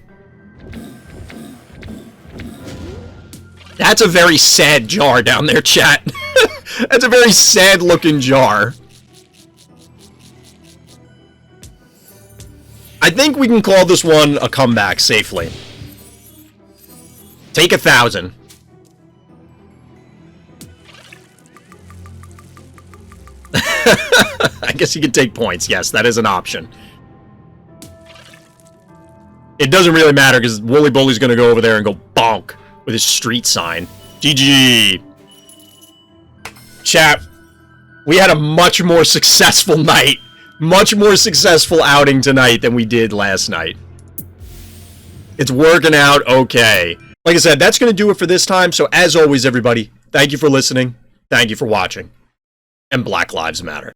That's a very sad jar down there, chat. That's a very sad-looking jar. I think we can call this one a comeback safely. Take 1,000. I guess you can take points. Yes, that is an option. It doesn't really matter because Woolly Bully's going to go over there and go bonk with his street sign. GG. Chat, we had a much more successful night. Much more successful outing tonight than we did last night. It's working out okay. Like I said, that's going to do it for this time. So as always, everybody, thank you for listening. Thank you for watching. And Black Lives Matter.